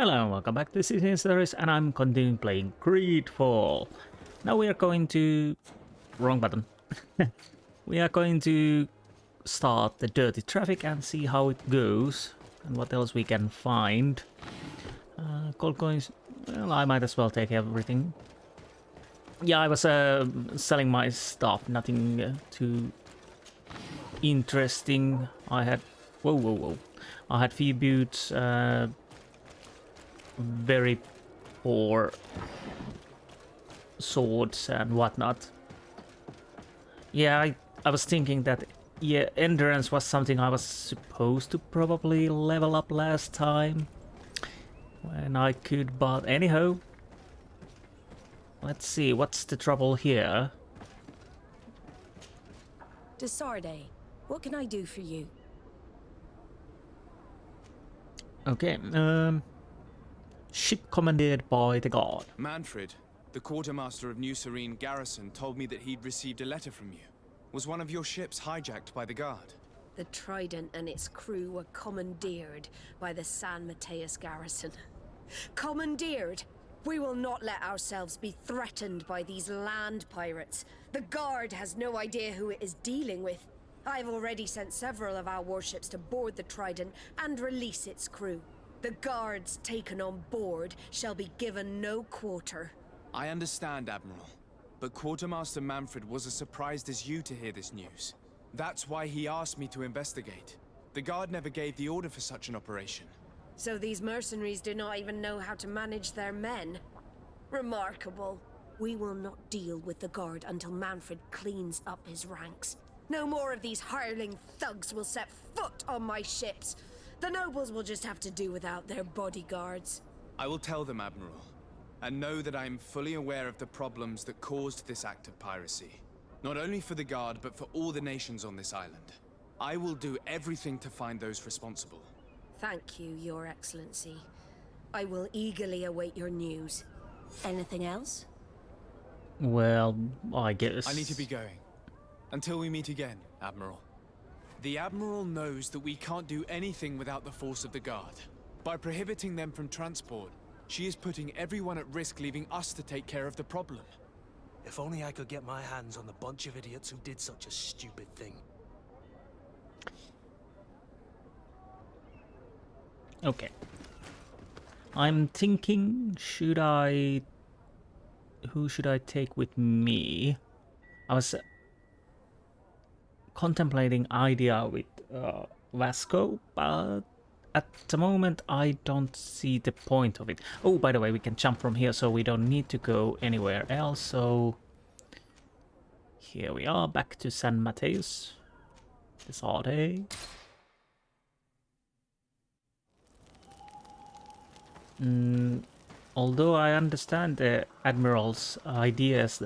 Hello and welcome back to Insti, and I'm continuing playing GreedFall. Now we are going to... wrong button. We are going to start the dirty traffic and see how it goes and what else we can find. Gold coins, well, I might as well take everything. Yeah, I was selling my stuff, nothing too interesting. I had... whoa. I had few boots, very poor swords and whatnot. Yeah, I was thinking that endurance was something I was supposed to probably level up last time when I could, but anyhow, let's see what's the trouble here. Desarde, what can I do for you? Okay, ship commandeered by the guard. Manfred, the quartermaster of New Serene Garrison, told me that he'd received a letter from you. Was one of your ships hijacked by the guard? The Trident and its crew were commandeered by the San Mateos garrison. Commandeered? We will not let ourselves be threatened by these land pirates. The guard has no idea who it is dealing with. I've already sent several of our warships to board the Trident and release its crew. The guards taken on board shall be given no quarter. I understand, Admiral. But Quartermaster Manfred was as surprised as you to hear this news. That's why he asked me to investigate. The guard never gave the order for such an operation. So these mercenaries do not even know how to manage their men? Remarkable. We will not deal with the guard until Manfred cleans up his ranks. No more of these hireling thugs will set foot on my ships. The nobles will just have to do without their bodyguards. I will tell them, Admiral. And know that I am fully aware of the problems that caused this act of piracy. Not only for the guard, but for all the nations on this island. I will do everything to find those responsible. Thank you, Your Excellency. I will eagerly await your news. Anything else? Well, I guess... I need to be going. Until we meet again, Admiral. The Admiral knows that we can't do anything without the force of the Guard. By prohibiting them from transport, she is putting everyone at risk, leaving us to take care of the problem. If only I could get my hands on the bunch of idiots who did such a stupid thing. Okay. I'm thinking, who should I take with me? I was contemplating idea with Vasco, but at the moment I don't see the point of it. Oh, by the way, we can jump from here, so we don't need to go anywhere else. So here we are, back to San Mateos. Desarde. Although I understand the Admiral's ideas,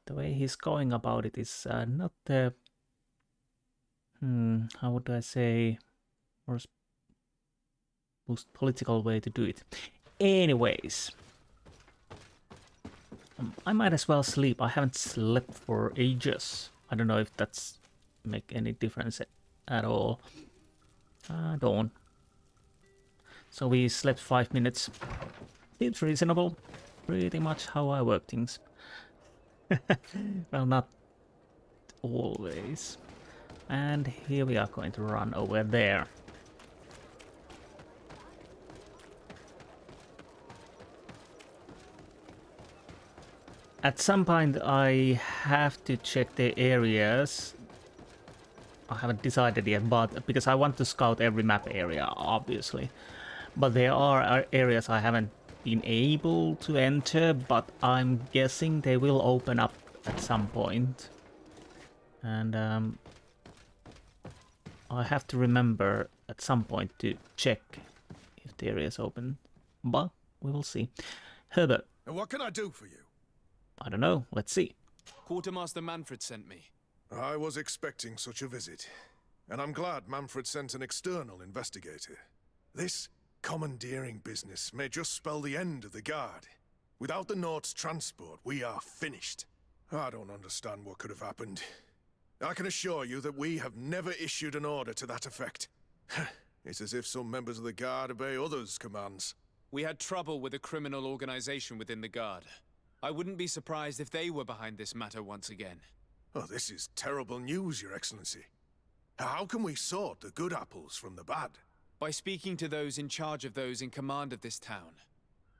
the way he's going about it is not the... how would I say... most political way to do it. Anyways. I might as well sleep. I haven't slept for ages. I don't know if that's make any difference at all. Dawn. So we slept 5 minutes. Seems reasonable. Pretty much how I work things. Well, not always. And here we are going to run over there. At some point I have to check the areas. I haven't decided yet, but because I want to scout every map area, obviously. But there are areas I haven't been able to enter, but I'm guessing they will open up at some point. And I have to remember at some point to check if the area is open. But we will see. Herbert. And what can I do for you? I don't know. Let's see. Quartermaster Manfred sent me. I was expecting such a visit. And I'm glad Manfred sent an external investigator. This commandeering business may just spell the end of the Guard. Without the Nord's transport, we are finished. I don't understand what could have happened. I can assure you that we have never issued an order to that effect. It's as if some members of the Guard obey others' commands. We had trouble with a criminal organization within the Guard. I wouldn't be surprised if they were behind this matter once again. Oh, this is terrible news, Your Excellency. How can we sort the good apples from the bad? By speaking to those in charge of those in command of this town,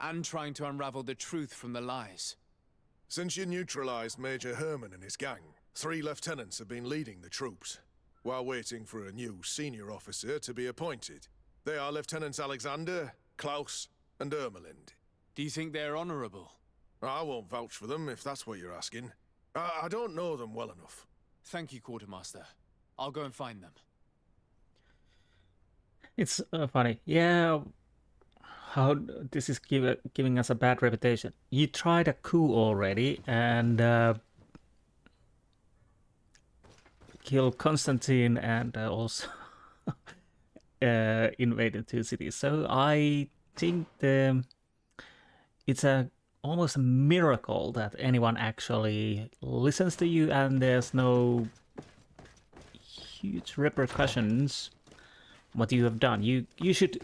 and trying to unravel the truth from the lies. Since you neutralized Major Herman and his gang, 3 lieutenants have been leading the troops, while waiting for a new senior officer to be appointed. They are Lieutenants Alexander, Klaus, and Ermelind. Do you think they're honorable? I won't vouch for them, if that's what you're asking. I don't know them well enough. Thank you, Quartermaster. I'll go and find them. It's funny. Yeah, how this is giving us a bad reputation. You tried a coup already and killed Constantine and also invaded 2 cities. So I think it's almost a miracle that anyone actually listens to you and there's no huge repercussions what you have done. You should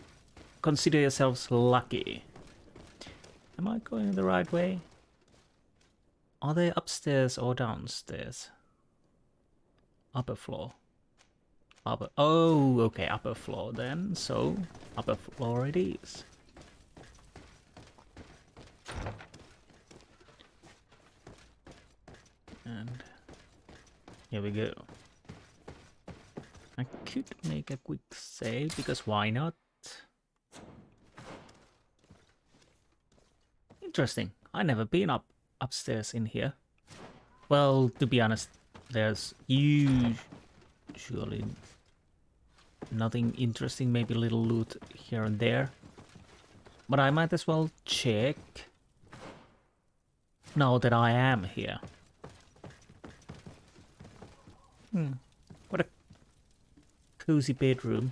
consider yourselves lucky. Am I going the right way? Are they upstairs or downstairs? Upper floor. Oh, okay, upper floor then. So, upper floor it is. And here we go. I could make a quick save, because why not? Interesting. I never been upstairs in here. Well, to be honest, there's usually nothing interesting, maybe a little loot here and there. But I might as well check now that I am here. What a cozy bedroom.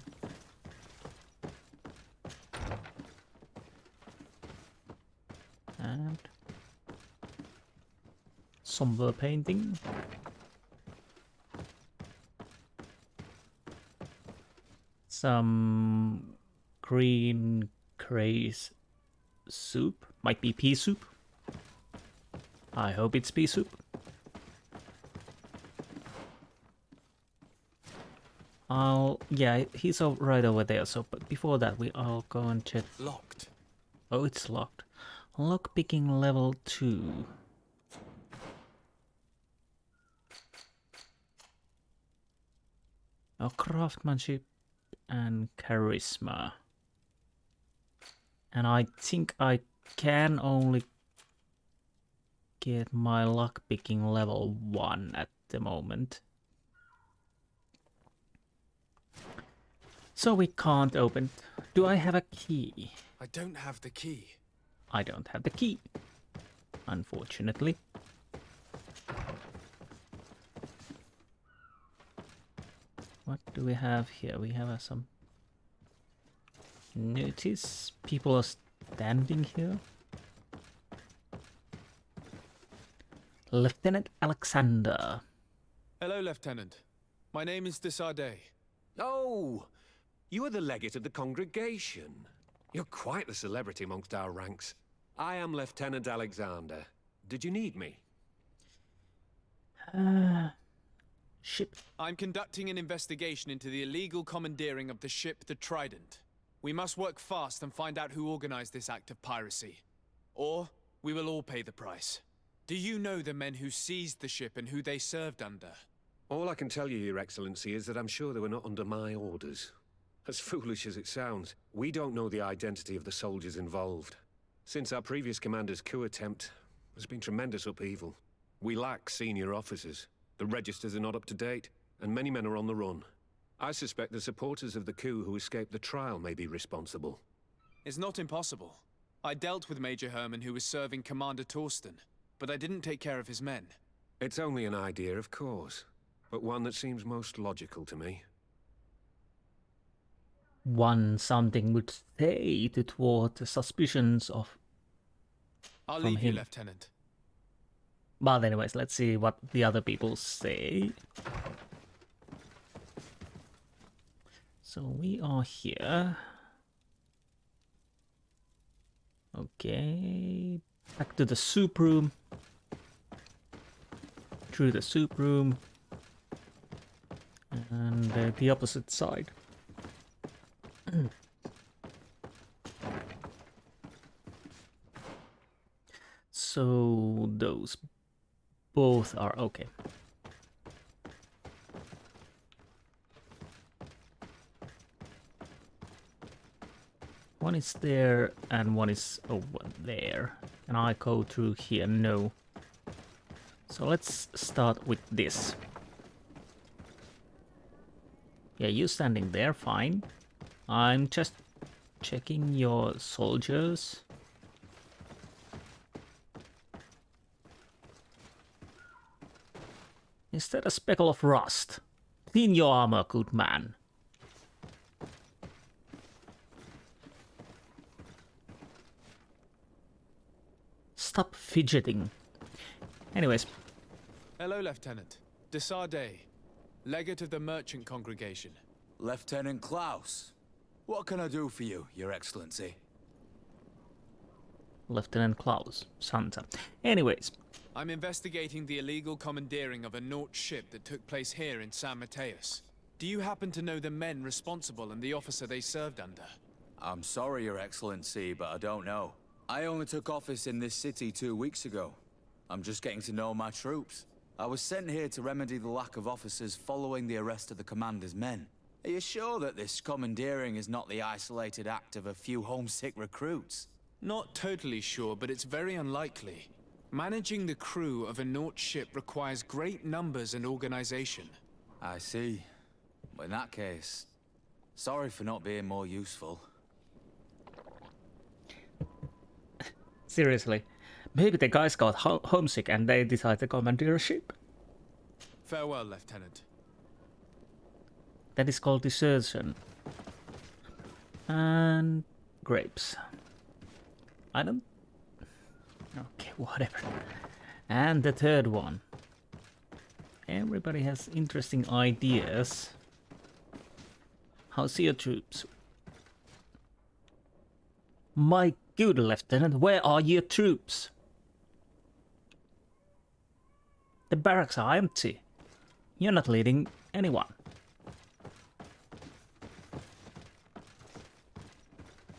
And somber painting. Some green craze soup. Might be pea soup. I hope it's pea soup. Yeah, he's right over there. So, but before that, I'll go and check. Locked. Oh, it's locked. Lockpicking level 2. Oh, craftsmanship and charisma. And I think I can only get my lockpicking level 1 at the moment. So we can't open. Do I have a key? I don't have the key. I don't have the key, unfortunately. What do we have here? We have some notice. People are standing here. Lieutenant Alexander. Hello, Lieutenant. My name is Desardet. Oh, you are the legate of the congregation. You're quite the celebrity amongst our ranks. I am Lieutenant Alexander. Did you need me? Ship. I'm conducting an investigation into the illegal commandeering of the ship the Trident. We must work fast and find out who organized this act of piracy. Or we will all pay the price. Do you know the men who seized the ship and who they served under? All I can tell you, Your Excellency, is that I'm sure they were not under my orders. As foolish as it sounds, we don't know the identity of the soldiers involved. Since our previous commander's coup attempt, there's been tremendous upheaval. We lack senior officers. The registers are not up to date, and many men are on the run. I suspect the supporters of the coup who escaped the trial may be responsible. It's not impossible. I dealt with Major Herman, who was serving Commander Torsten, but I didn't take care of his men. It's only an idea, of course, but one that seems most logical to me. Something would say to thwart the suspicions of I'll from leave you, him. Lieutenant. But anyways, let's see what the other people say. So we are here. Okay, back to the soup room. Through the soup room. And the opposite side. So those both are okay. One is there and one is over there. Can I go through here? No. So let's start with this. Yeah, you standing there, fine. I'm just checking your soldiers. Is that a speckle of rust? Clean your armor, good man. Stop fidgeting. Anyways. Hello, Lieutenant. De Fradee, legate of the merchant congregation. Lieutenant Klaus. What can I do for you, Your Excellency? Lieutenant Klaus, Santa. Anyways. I'm investigating the illegal commandeering of a Naut ship that took place here in San Mateos. Do you happen to know the men responsible and the officer they served under? I'm sorry, Your Excellency, but I don't know. I only took office in this city 2 weeks ago. I'm just getting to know my troops. I was sent here to remedy the lack of officers following the arrest of the commander's men. Are you sure that this commandeering is not the isolated act of a few homesick recruits? Not totally sure, but it's very unlikely. Managing the crew of a Naut ship requires great numbers and organization. I see. But in that case, sorry for not being more useful. Seriously, maybe the guys got homesick and they decided to commandeer a ship. Farewell, Lieutenant. That is called desertion. And grapes. I don't... Okay, whatever. And the third one. Everybody has interesting ideas. How's your troops? My good Lieutenant, where are your troops? The barracks are empty. You're not leading anyone.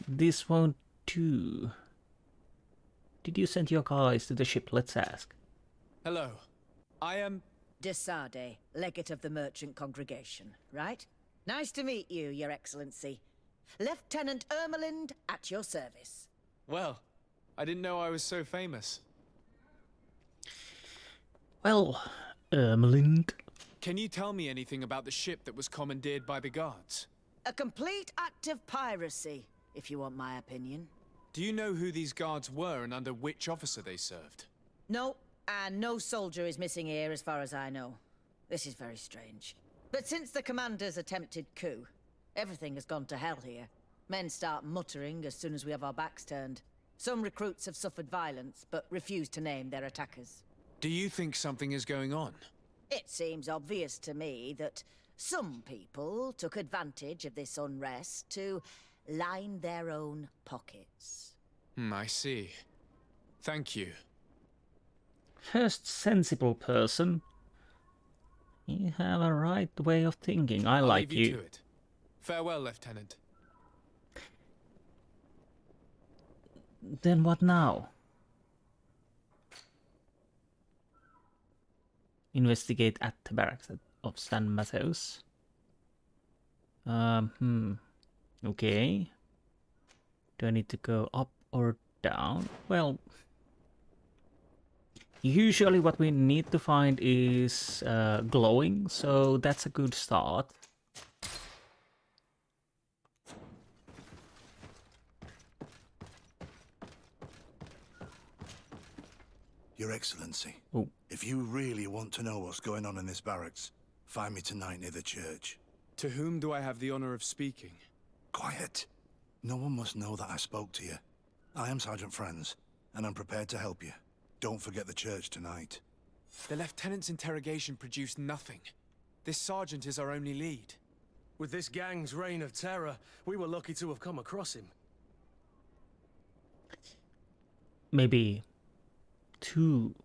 This won't do. Did you send your guys to the ship? Let's ask. Hello. I am... De Fradee, legate of the merchant congregation, right? Nice to meet you, Your Excellency. Lieutenant Ermelind at your service. Well, I didn't know I was so famous. Well, Ermelind. Can you tell me anything about the ship that was commandeered by the guards? A complete act of piracy, if you want my opinion. Do you know who these guards were and under which officer they served? No, and no soldier is missing here as far as I know. This is very strange. But since the commander's attempted coup, everything has gone to hell here. Men start muttering as soon as we have our backs turned. Some recruits have suffered violence, but refuse to name their attackers. Do you think something is going on? It seems obvious to me that some people took advantage of this unrest to line their own pockets. I see. Thank you. First sensible person. You have a right way of thinking. I like leave you to it. Farewell, Lieutenant. Then what now? Investigate at the barracks of San Mateos. Okay. Do I need to go up or down? Well, usually what we need to find is glowing, so that's a good start. Your Excellency, Oh. if you really want to know what's going on in this barracks, find me tonight near the church. To whom do I have the honor of speaking? Quiet. No one must know that I spoke to you. I am Sergeant Franz, and I'm prepared to help you. Don't forget the church tonight. The Lieutenant's interrogation produced nothing. This sergeant is our only lead. With this gang's reign of terror, we were lucky to have come across him. Maybe too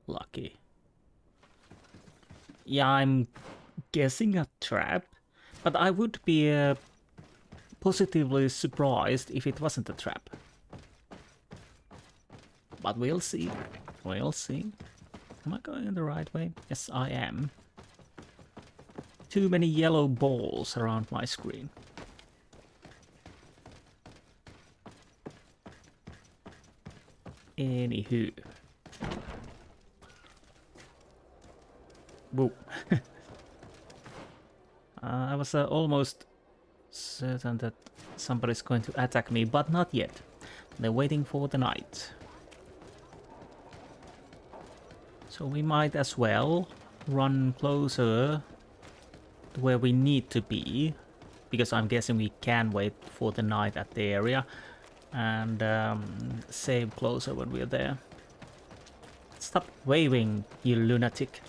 lucky. Yeah, I'm guessing a trap, but I would be positively surprised if it wasn't a trap. But we'll see. We'll see. Am I going in the right way? Yes, I am. Too many yellow balls around my screen. Anywho. Whoa. I was almost certain that somebody's going to attack me, but not yet. They're waiting for the night. So we might as well run closer to where we need to be, because I'm guessing we can wait for the night at the area and save closer when we're there. Stop waving, you lunatic.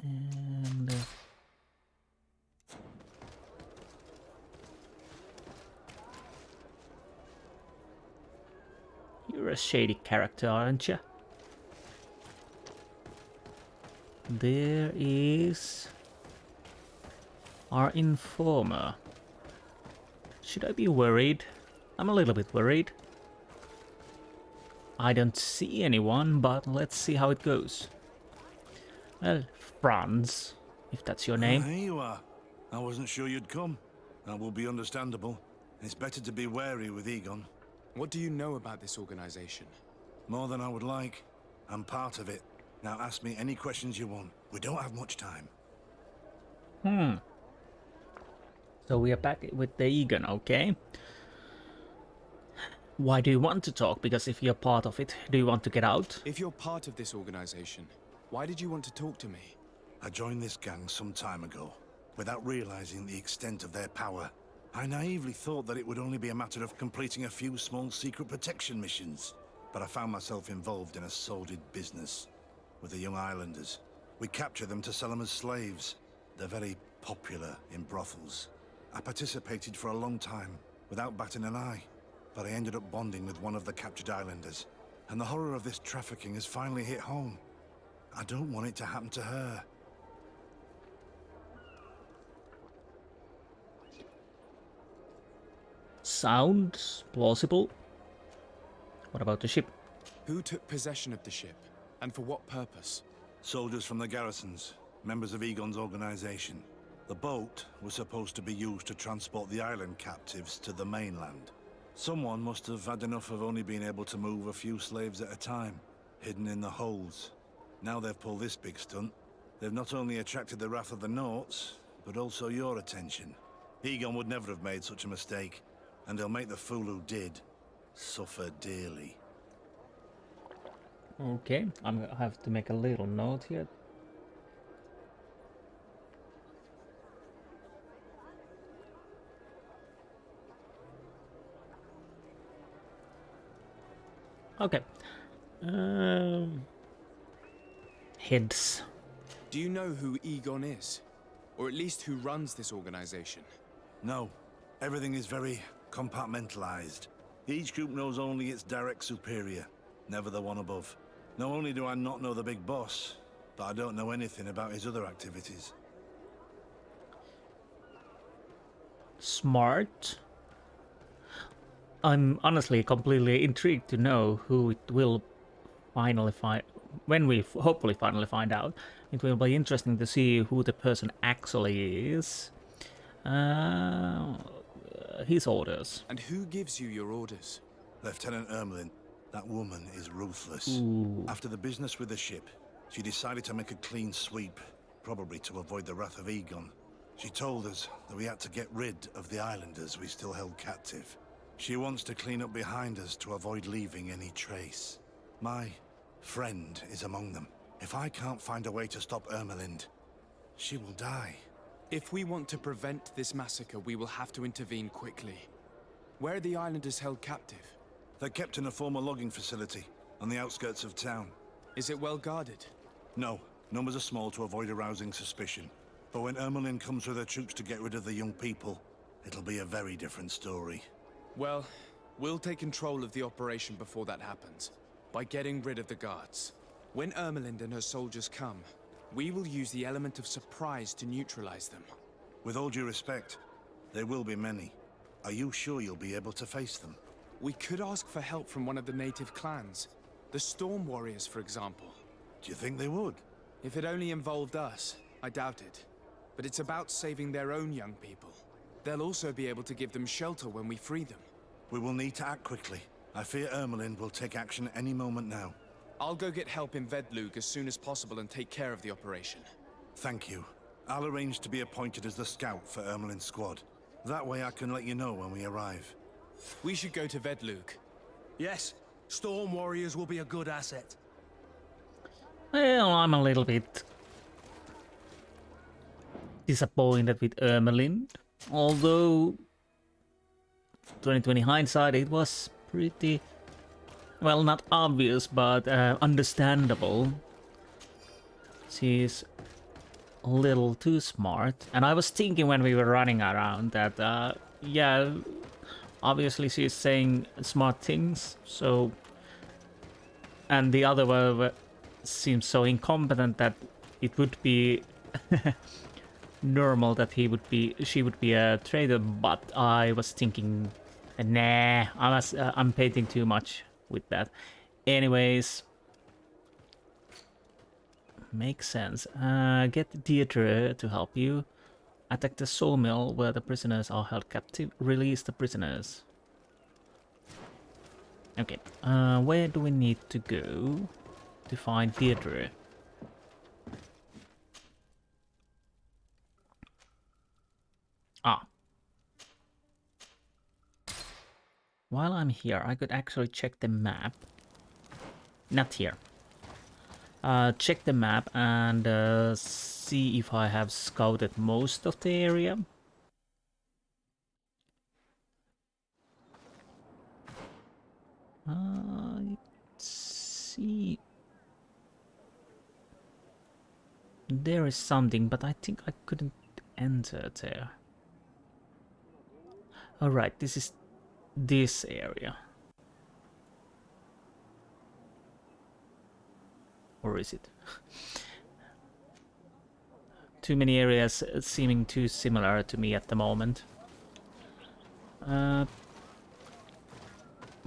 And you're a shady character, aren't you? There is our informer. Should I be worried? I'm a little bit worried. I don't see anyone, but let's see how it goes. Well, Franz, if that's your name. Here you are. I wasn't sure you'd come. That will be understandable. It's better to be wary with Egon. What do you know about this organization? More than I would like. I'm part of it. Now ask me any questions you want. We don't have much time. So we are back with the Egon, okay? Why do you want to talk? Because if you're part of it, do you want to get out? If you're part of this organization, why did you want to talk to me? I joined this gang some time ago, without realizing the extent of their power. I naively thought that it would only be a matter of completing a few small secret protection missions. But I found myself involved in a sordid business with the young islanders. We capture them to sell them as slaves. They're very popular in brothels. I participated for a long time, without batting an eye. But I ended up bonding with one of the captured islanders. And the horror of this trafficking has finally hit home. I don't want it to happen to her. Sounds plausible. What about the ship? Who took possession of the ship, and for what purpose? Soldiers from the garrisons, members of Egon's organization. The boat was supposed to be used to transport the island captives to the mainland. Someone must have had enough of only being able to move a few slaves at a time, hidden in the holds. Now they've pulled this big stunt. They've not only attracted the wrath of the Nauts, but also your attention. Egon would never have made such a mistake, and they'll make the fool who did suffer dearly. Okay, I'm gonna have to make a little note here. Okay. Heads. Do you know who Egon is? Or at least who runs this organization? No. Everything is very compartmentalized. Each group knows only its direct superior, never the one above. Not only do I not know the big boss, but I don't know anything about his other activities. Smart. I'm honestly completely intrigued to know who it will finally find. When we hopefully finally find out, it will be interesting to see who the person actually is. His orders. And who gives you your orders? Lieutenant Ermelin. That woman is ruthless. Ooh. After the business with the ship, she decided to make a clean sweep, probably to avoid the wrath of Egon. She told us that we had to get rid of the islanders we still held captive. She wants to clean up behind us to avoid leaving any trace. My friend is among them. If I can't find a way to stop Ermelind, she will die. If we want to prevent this massacre, we will have to intervene quickly. Where are the islanders held captive? They're kept in a former logging facility on the outskirts of town. Is it well guarded? No, numbers are small to avoid arousing suspicion. But when Ermelin comes with her troops to get rid of the young people, it'll be a very different story. Well, we'll take control of the operation before that happens, by getting rid of the guards. When Ermelind and her soldiers come, we will use the element of surprise to neutralize them. With all due respect, there will be many. Are you sure you'll be able to face them? We could ask for help from one of the native clans. The Storm Warriors, for example. Do you think they would? If it only involved us, I doubt it. But it's about saving their own young people. They'll also be able to give them shelter when we free them. We will need to act quickly. I fear Ermelin will take action any moment now. I'll go get help in Vedlug as soon as possible and take care of the operation. Thank you. I'll arrange to be appointed as the scout for Ermelin's squad. That way I can let you know when we arrive. We should go to Vedlug. Yes, Storm Warriors will be a good asset. Well, I'm a little bit disappointed with Ermelind. Although 2020 hindsight, it was pretty, well, not obvious, but understandable. She's a little too smart. And I was thinking when we were running around that, yeah, obviously she's saying smart things, so... And the other one seems so incompetent that it would be normal that she would be a traitor, but I was thinking, nah, I'm painting too much with that. Anyways, makes sense. Get Deirdre to help you. Attack the Sawmill where the prisoners are held captive. Release the prisoners. Okay, where do we need to go to find Deirdre? Ah. While I'm here, I could actually check the map. Not here. Check the map and see if I have scouted most of the area. See. There is something, but I think I couldn't enter there. Alright, this is this area. Or is it? Too many areas seeming too similar to me at the moment. Where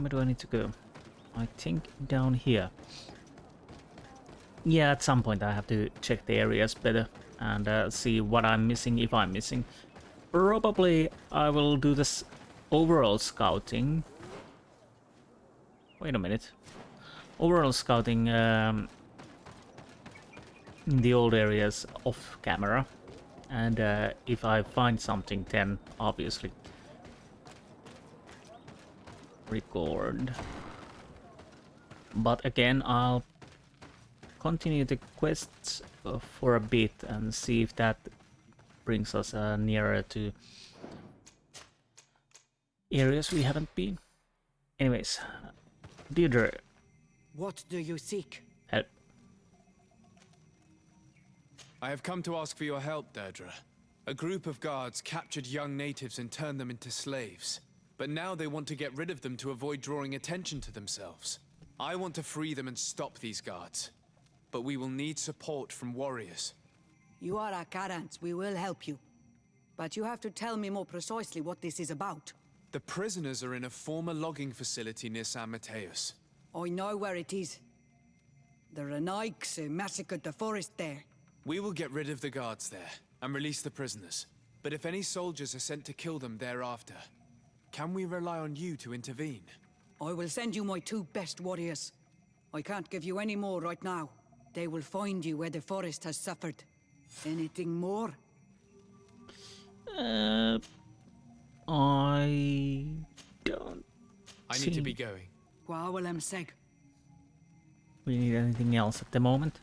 do I need to go? I think down here. Yeah, at some point I have to check the areas better and see what I'm missing, if I'm missing. Probably I will do this overall scouting. Wait a minute. Overall scouting in the old areas off camera. And if I find something, then obviously record. But again, I'll continue the quests for a bit and see if that brings us nearer to areas we haven't been. Anyways, Deirdre. What do you seek? Help. I have come to ask for your help, Deirdre. A group of guards captured young natives and turned them into slaves. But now they want to get rid of them to avoid drawing attention to themselves. I want to free them and stop these guards. But we will need support from warriors. You are a Karant. We will help you. But you have to tell me more precisely what this is about. The prisoners are in a former logging facility near San Mateos. I know where it is. The Renaiks massacred the forest there. We will get rid of the guards there and release the prisoners. But if any soldiers are sent to kill them thereafter, can we rely on you to intervene? I will send you my 2 best warriors. I can't give you any more right now. They will find you where the forest has suffered. Anything more? I don't. I need to be going. Seg. We need anything else at the moment.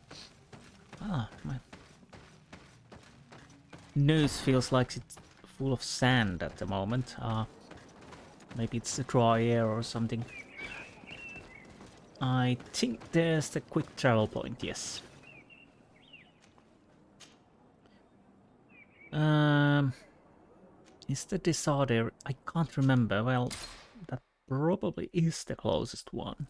Ah, my nose feels like it's full of sand at the moment. Maybe it's a dry air or something. I think there's the quick travel point, yes. Is the disorder? I can't remember. Well, that probably is the closest one.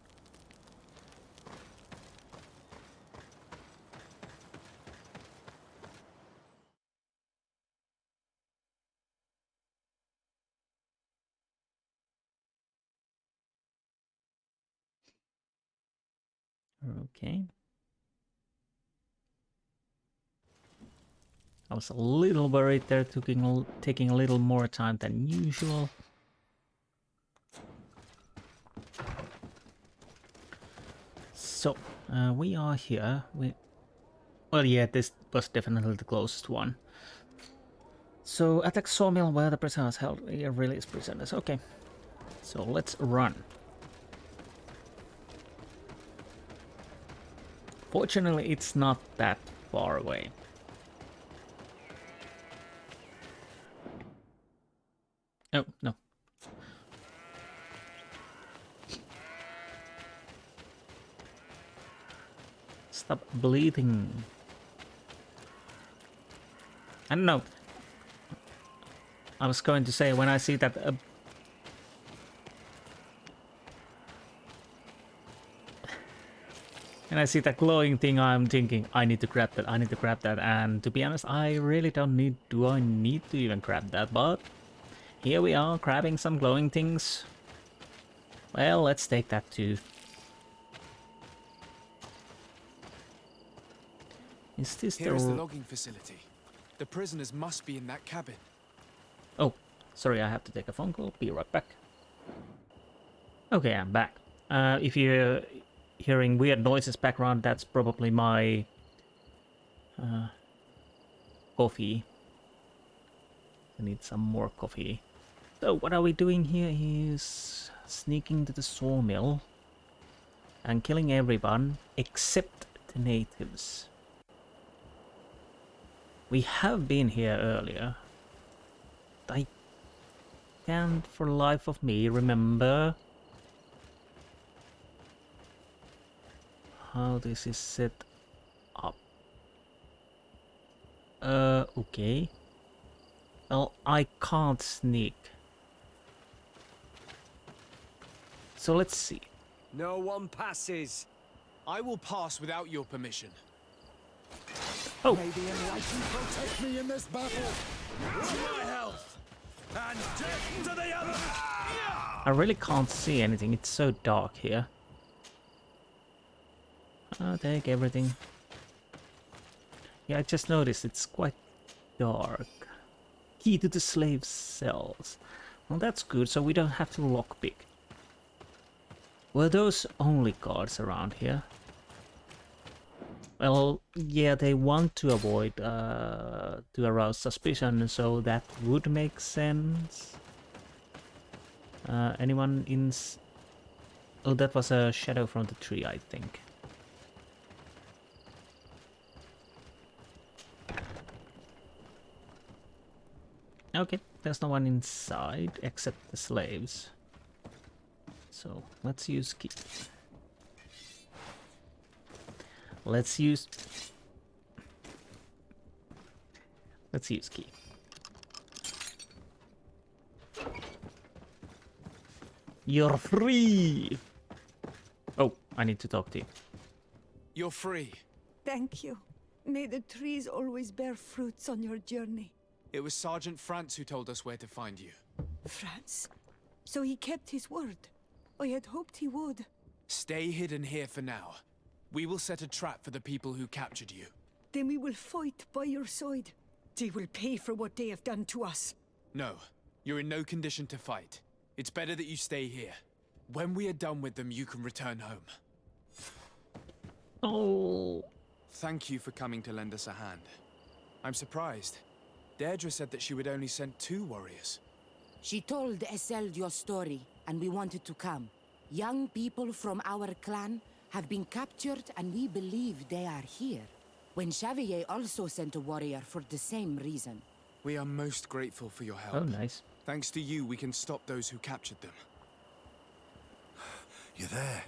Okay. I was a little worried they're taking a little more time than usual. So, we are here. Well, yeah, this was definitely the closest one. So, attack Sawmill where the prisoners held. Release prisoners. Okay. So, let's run. Fortunately, it's not that far away. Oh, no. Stop bleeding. I don't know. I was going to say, when I see that... when I see that glowing thing, I'm thinking, I need to grab that, I need to grab that. And to be honest, I really don't need... Do I need to even grab that? But here we are, grabbing some glowing things. Well, let's take that too. Is this Here is the logging facility. The prisoners must be in that cabin. Oh, sorry, I have to take a phone call. Be right back. Okay, I'm back. If you're hearing weird noises background, that's probably my coffee. I need some more coffee. So what are we doing here? He's sneaking to the sawmill and killing everyone except the natives. We have been here earlier. I can't for the life of me remember how this is set up. Okay. Well, I can't sneak. So let's see. No one passes. I will pass without your permission. Oh. May the enlightened protect me in this battle. To my health and death to the other. I really can't see anything. It's so dark here. I'll take everything. Yeah, I just noticed it's quite dark. Key to the slave cells. Well, that's good, so we don't have to lockpick. Were those only guards around here? Well, yeah, they want to avoid to arouse suspicion, so that would make sense. Anyone in... Oh, that was a shadow from the tree, I think. Okay, there's no one inside except the slaves. So, let's use key. Let's use key. You're free! Oh, I need to talk to you. You're free. Thank you. May the trees always bear fruits on your journey. It was Sergeant France who told us where to find you. France? So he kept his word. I had hoped he would. Stay hidden here for now. We will set a trap for the people who captured you. Then we will fight by your side. They will pay for what they have done to us. No, you're in no condition to fight. It's better that you stay here. When we are done with them, you can return home. Oh. Thank you for coming to lend us a hand. I'm surprised. Deirdre said that she would only send 2 warriors. She told Esseld your story, and we wanted to come. Young people from our clan have been captured, and we believe they are here. When Xavier also sent a warrior for the same reason. We are most grateful for your help. Oh, nice. Thanks to you, we can stop those who captured them. You're there.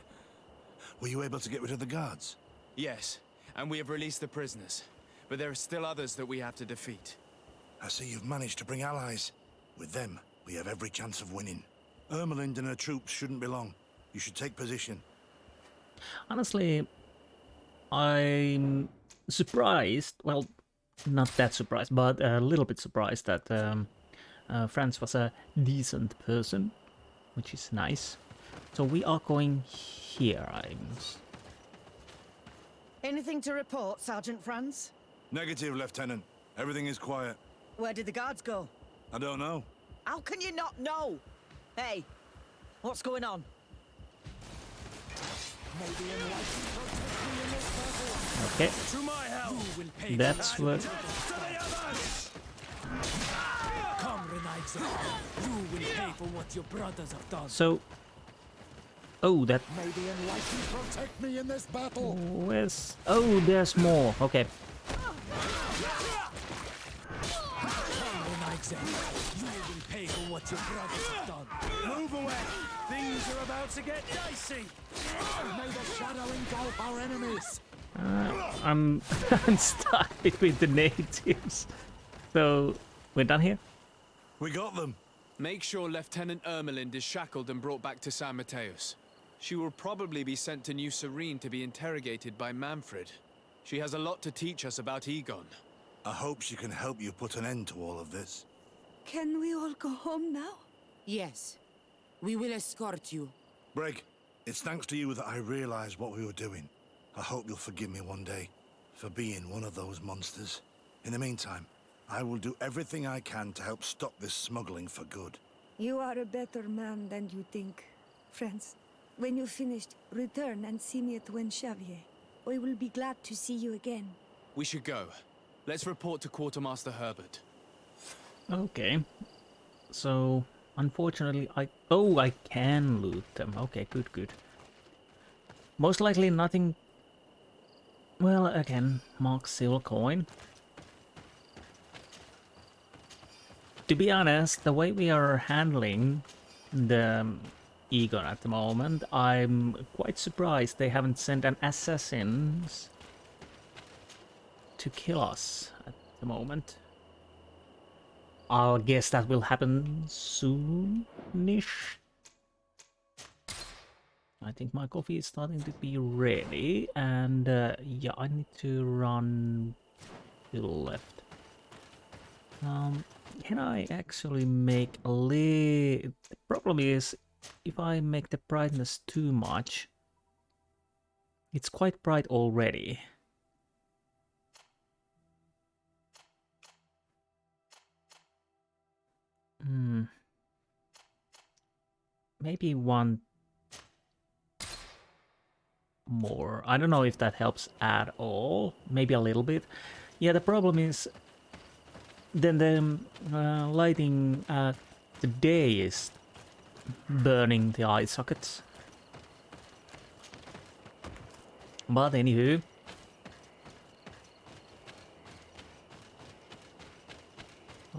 Were you able to get rid of the guards? Yes, and we have released the prisoners. But there are still others that we have to defeat. I see you've managed to bring allies. With them, we have every chance of winning. Ermelind and her troops shouldn't be long. You should take position. Honestly, I'm surprised, well, not that surprised, but a little bit surprised that Franz was a decent person, which is nice. So we are going here, Anything to report, Sergeant Franz? Negative, Lieutenant. Everything is quiet. Where did the guards go? I don't know. How can you not know? Hey, what's going on? Okay, that's what... You will pay for what your brothers have done. So... Oh, that... May the enlightened protect me in this battle. Where's... Oh, there's more. Okay. You will pay for what your brothers have done. Move away. Things are about to get dicey. May the shadow engulf our enemies. I'm stuck between the natives. So, we're done here? We got them. Make sure Lieutenant Ermelind is shackled and brought back to San Mateos. She will probably be sent to New Serene to be interrogated by Manfred. She has a lot to teach us about Egon. I hope she can help you put an end to all of this. Can we all go home now? Yes. We will escort you. Brig, it's thanks to you that I realized what we were doing. I hope you'll forgive me one day for being one of those monsters. In the meantime, I will do everything I can to help stop this smuggling for good. You are a better man than you think. Friends, when you're finished, return and see me at Xavier. I will be glad to see you again. We should go. Let's report to Quartermaster Herbert. Okay. So, unfortunately, I can loot them. Okay, good. Most likely nothing... Well, again, mark silver coin. To be honest, the way we are handling the Egon at the moment, I'm quite surprised they haven't sent an assassins to kill us at the moment. I'll guess that will happen soonish. I think my coffee is starting to be ready, and yeah, I need to run to the left. Can I actually make a little... The problem is, if I make the brightness too much, it's quite bright already. Maybe one more. I don't know if that helps at all. Maybe a little bit. Yeah, the problem is then the lighting the day is burning the eye sockets. But anywho,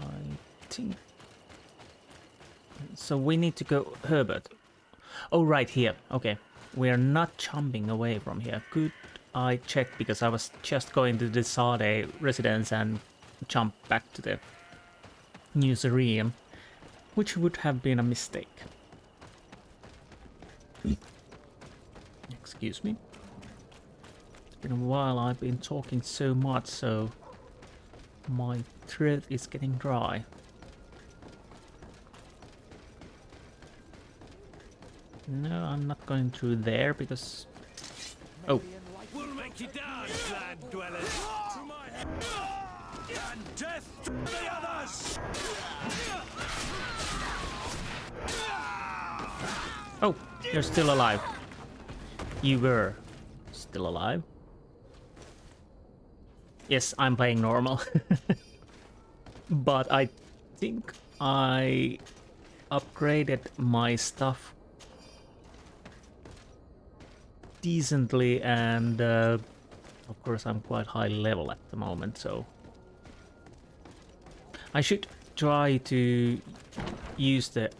I think so. We need to go Herbert. Oh, right here. Okay, we are not jumping away from here. Good, I checked because I was just going to the Sade residence and jump back to the New Serene, which would have been a mistake. Excuse me. It's been a while I've been talking so much, so my throat is getting dry. No, I'm not going through there because... Oh. We'll make you down, land dwellers. To my head. And death to the others. Oh, you're still alive. You were still alive. Yes, I'm playing normal. But I think I upgraded my stuff decently, and of course I'm quite high level at the moment, so I should try to use the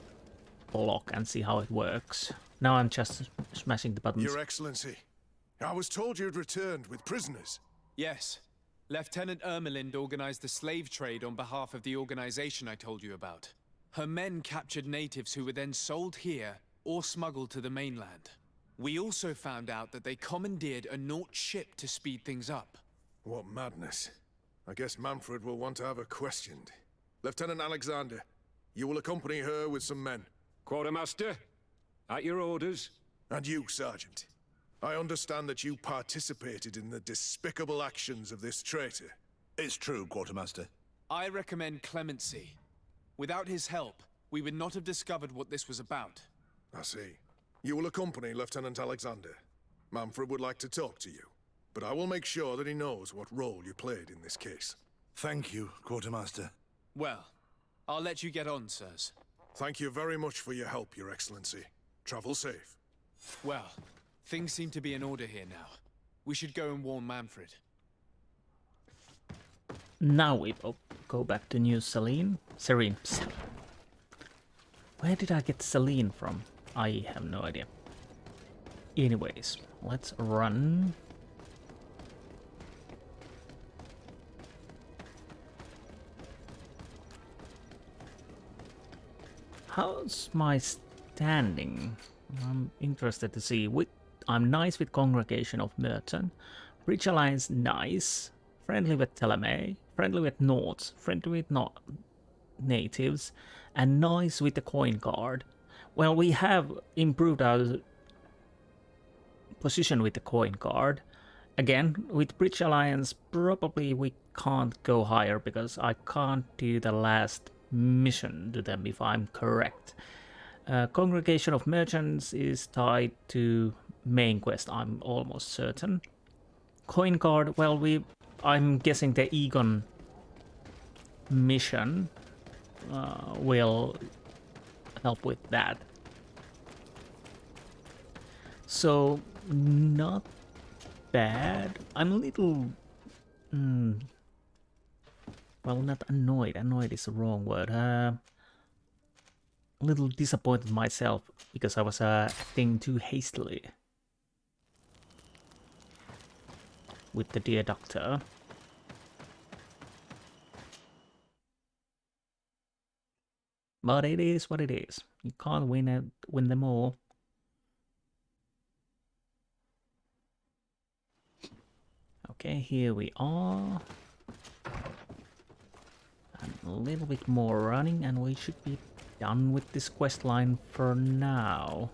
block and see how it works. Now I'm just smashing the buttons. Your Excellency, I was told you'd returned with prisoners. Yes. Lieutenant Ermelind organized the slave trade on behalf of the organization I told you about. Her men captured natives who were then sold here or smuggled to the mainland. We also found out that they commandeered a Naut ship to speed things up. What madness. I guess Manfred will want to have her questioned. Lieutenant Alexander, you will accompany her with some men. Quartermaster, at your orders. And you, Sergeant. I understand that you participated in the despicable actions of this traitor. It's true, Quartermaster. I recommend clemency. Without his help, we would not have discovered what this was about. I see. You will accompany Lieutenant Alexander. Manfred would like to talk to you, but I will make sure that he knows what role you played in this case. Thank you, Quartermaster. Well, I'll let you get on, sirs. Thank you very much for your help, Your Excellency. Travel safe. Well, things seem to be in order here now. We should go and warn Manfred. Now we go back to New Selene. Serene. Where did I get Selene from? I have no idea. Anyways, let's run. How's my standing? I'm interested to see. I'm nice with Congregation of Merton. Bridge Alliance, nice. Friendly with Telemay. Friendly with Nauts. Friendly with natives. And nice with the coin guard. Well, we have improved our position with the coin guard. Again, with Bridge Alliance, probably we can't go higher because I can't do the last mission to them if I'm correct. Congregation of Merchants is tied to main quest, I'm almost certain. Coin guard, well, I'm guessing the Egon mission will help with that. So, not bad. I'm a little... well, not annoyed. Annoyed is the wrong word. A little disappointed myself because I was acting too hastily with the dear doctor. But it is what it is. You can't win them all. Okay, here we are. And a little bit more running and we should be done with this quest line for now.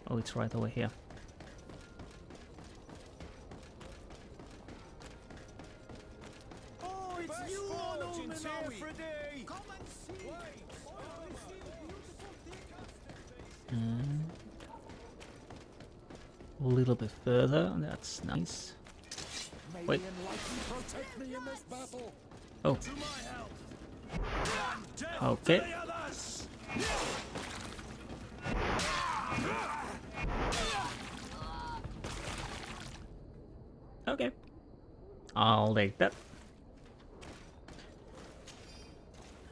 Oh, it's right over here. Oh, it's you on Teer Fradee! Come and see! A little bit further, that's nice. Wait. Oh. Okay. Okay. I'll take that.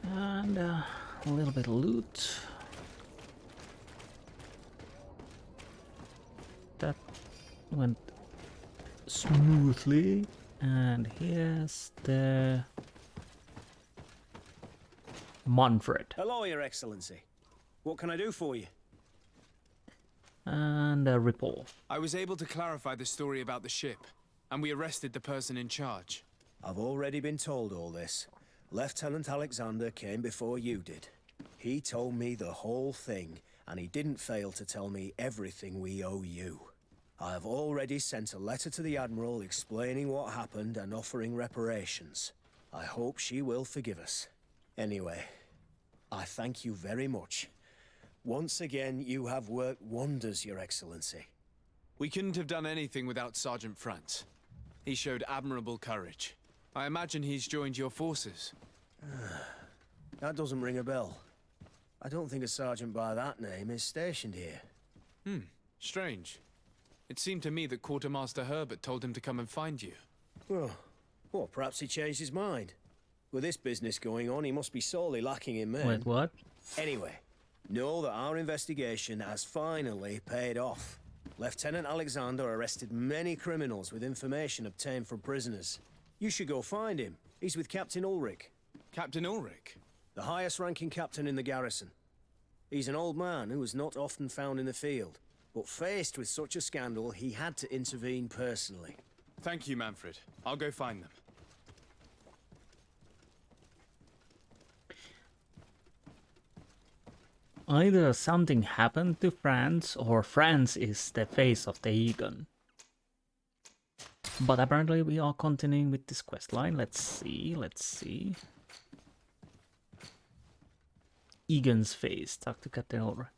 And a little bit of loot. That went smoothly. And here's the Manfred. Hello, Your Excellency. What can I do for you? And a report. I was able to clarify the story about the ship, and we arrested the person in charge. I've already been told all this. Lieutenant Alexander came before you did. He told me the whole thing, and he didn't fail to tell me everything we owe you. I have already sent a letter to the Admiral explaining what happened and offering reparations. I hope she will forgive us. Anyway, I thank you very much. Once again, you have worked wonders, Your Excellency. We couldn't have done anything without Sergeant Frantz. He showed admirable courage. I imagine he's joined your forces. That doesn't ring a bell. I don't think a sergeant by that name is stationed here. Strange. It seemed to me that Quartermaster Herbert told him to come and find you. Well, perhaps he changed his mind. With this business going on, he must be sorely lacking in men. Wait, what? Anyway, know that our investigation has finally paid off. Lieutenant Alexander arrested many criminals with information obtained from prisoners. You should go find him. He's with Captain Ulrich. Captain Ulrich? The highest-ranking captain in the garrison. He's an old man who is not often found in the field, but faced with such a scandal, he had to intervene personally. Thank you, Manfred. I'll go find them. Either something happened to France, or France is the face of the Egon. But apparently we are continuing with this quest line. Let's see. Egon's face. Talk to Captain Aurora.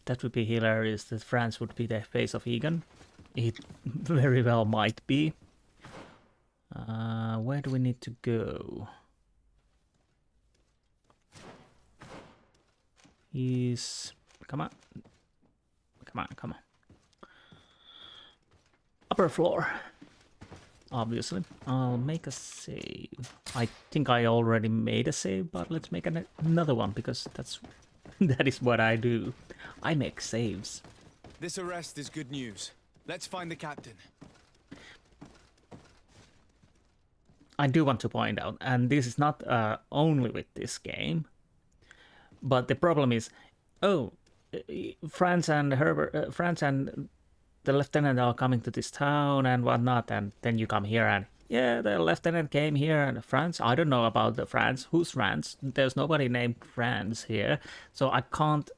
That would be hilarious that France would be the face of Egon. It very well might be. Where do we need to go? Come on. Upper floor. Obviously. I'll make a save. I think I already made a save, but let's make another one, because that is what I do. I make saves. This arrest is good news. Let's find the captain. I do want to point out, and this is not only with this game, but the problem is, France and the lieutenant are coming to this town and whatnot, and then you come here and, yeah, the lieutenant came here, and France, I don't know about the France. Who's France? There's nobody named France here, so I can't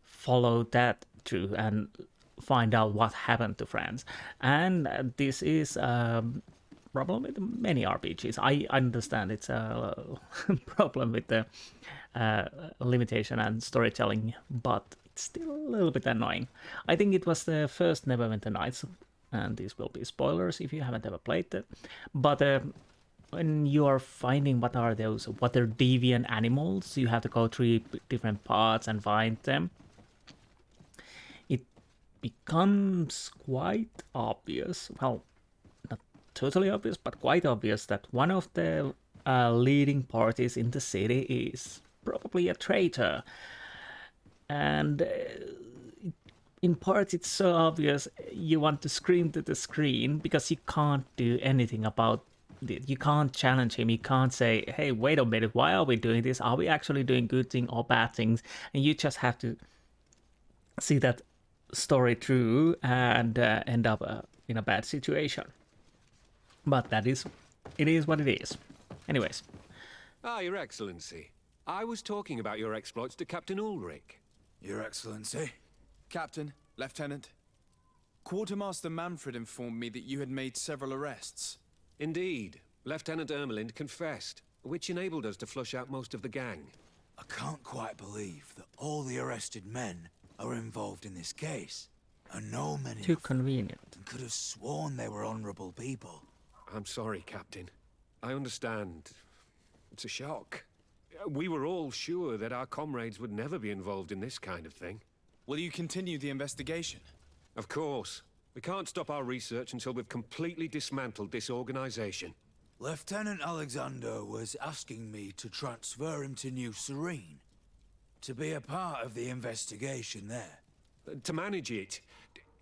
follow that through and find out what happened to France. And this is problem with many RPGs. I understand it's a problem with the limitation and storytelling, but it's still a little bit annoying. I think it was the first Neverwinter Nights, and these will be spoilers if you haven't ever played it. But when you are finding what are deviant animals, you have to go through different paths and find them. It becomes quite obvious, well, totally obvious, but quite obvious, that one of the leading parties in the city is probably a traitor. And in part it's so obvious you want to scream to the screen, because you can't do anything about it. You can't challenge him. You can't say, hey, wait a minute, why are we doing this? Are we actually doing good things or bad things? And you just have to see that story through and end up in a bad situation. But it is what it is. Anyways. Ah, Your Excellency. I was talking about your exploits to Captain Ulrich. Your Excellency. Captain, Lieutenant. Quartermaster Manfred informed me that you had made several arrests. Indeed. Lieutenant Ermelind confessed, which enabled us to flush out most of the gang. I can't quite believe that all the arrested men are involved in this case. I know many Too convenient. and could have sworn they were honorable people. I'm sorry, Captain. I understand. It's a shock. We were all sure that our comrades would never be involved in this kind of thing. Will you continue the investigation? Of course. We can't stop our research until we've completely dismantled this organization. Lieutenant Alexander was asking me to transfer him to New Serene, to be a part of the investigation there. To manage it,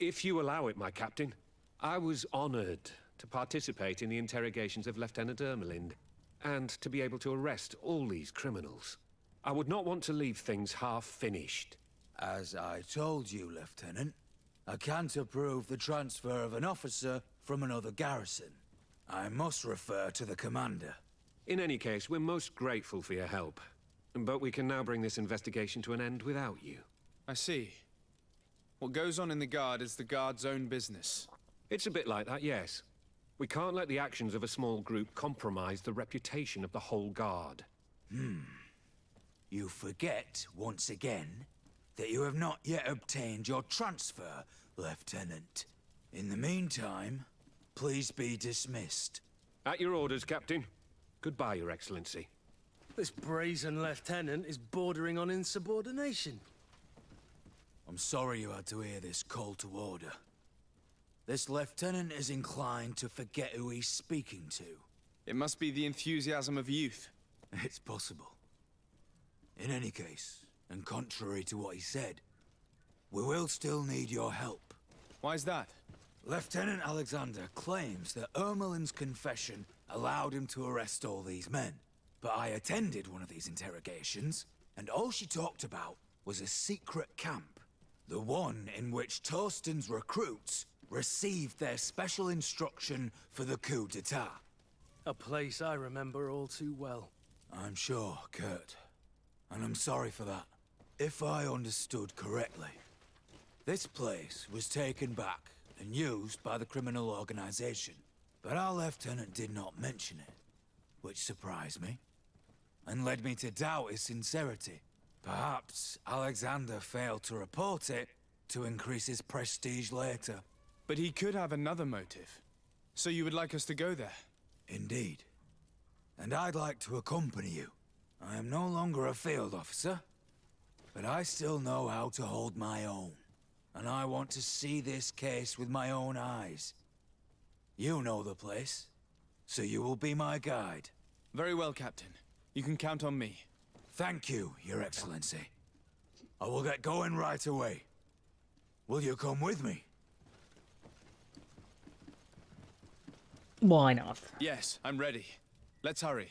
if you allow it, my captain. I was honored to participate in the interrogations of Lieutenant Ermelind, and to be able to arrest all these criminals. I would not want to leave things half-finished. As I told you, Lieutenant, I can't approve the transfer of an officer from another garrison. I must refer to the commander. In any case, we're most grateful for your help. But we can now bring this investigation to an end without you. I see. What goes on in the Guard is the Guard's own business. It's a bit like that, yes. We can't let the actions of a small group compromise the reputation of the whole Guard. You forget, once again, that you have not yet obtained your transfer, Lieutenant. In the meantime, please be dismissed. At your orders, Captain. Goodbye, Your Excellency. This brazen lieutenant is bordering on insubordination. I'm sorry you had to hear this call to order. This lieutenant is inclined to forget who he's speaking to. It must be the enthusiasm of youth. It's possible. In any case, and contrary to what he said, we will still need your help. Why's that? Lieutenant Alexander claims that Ermelin's confession allowed him to arrest all these men. But I attended one of these interrogations, and all she talked about was a secret camp. The one in which Torsten's recruits received their special instruction for the coup d'etat. A place I remember all too well. I'm sure, Kurt. And I'm sorry for that. If I understood correctly, this place was taken back and used by the criminal organization. But our lieutenant did not mention it, which surprised me, and led me to doubt his sincerity. Perhaps Alexander failed to report it to increase his prestige later. But he could have another motive. So you would like us to go there? Indeed. And I'd like to accompany you. I am no longer a field officer, but I still know how to hold my own. And I want to see this case with my own eyes. You know the place, so you will be my guide. Very well, Captain. You can count on me. Thank you, Your Excellency. I will get going right away. Will you come with me? Why not? Yes, I'm ready. Let's hurry.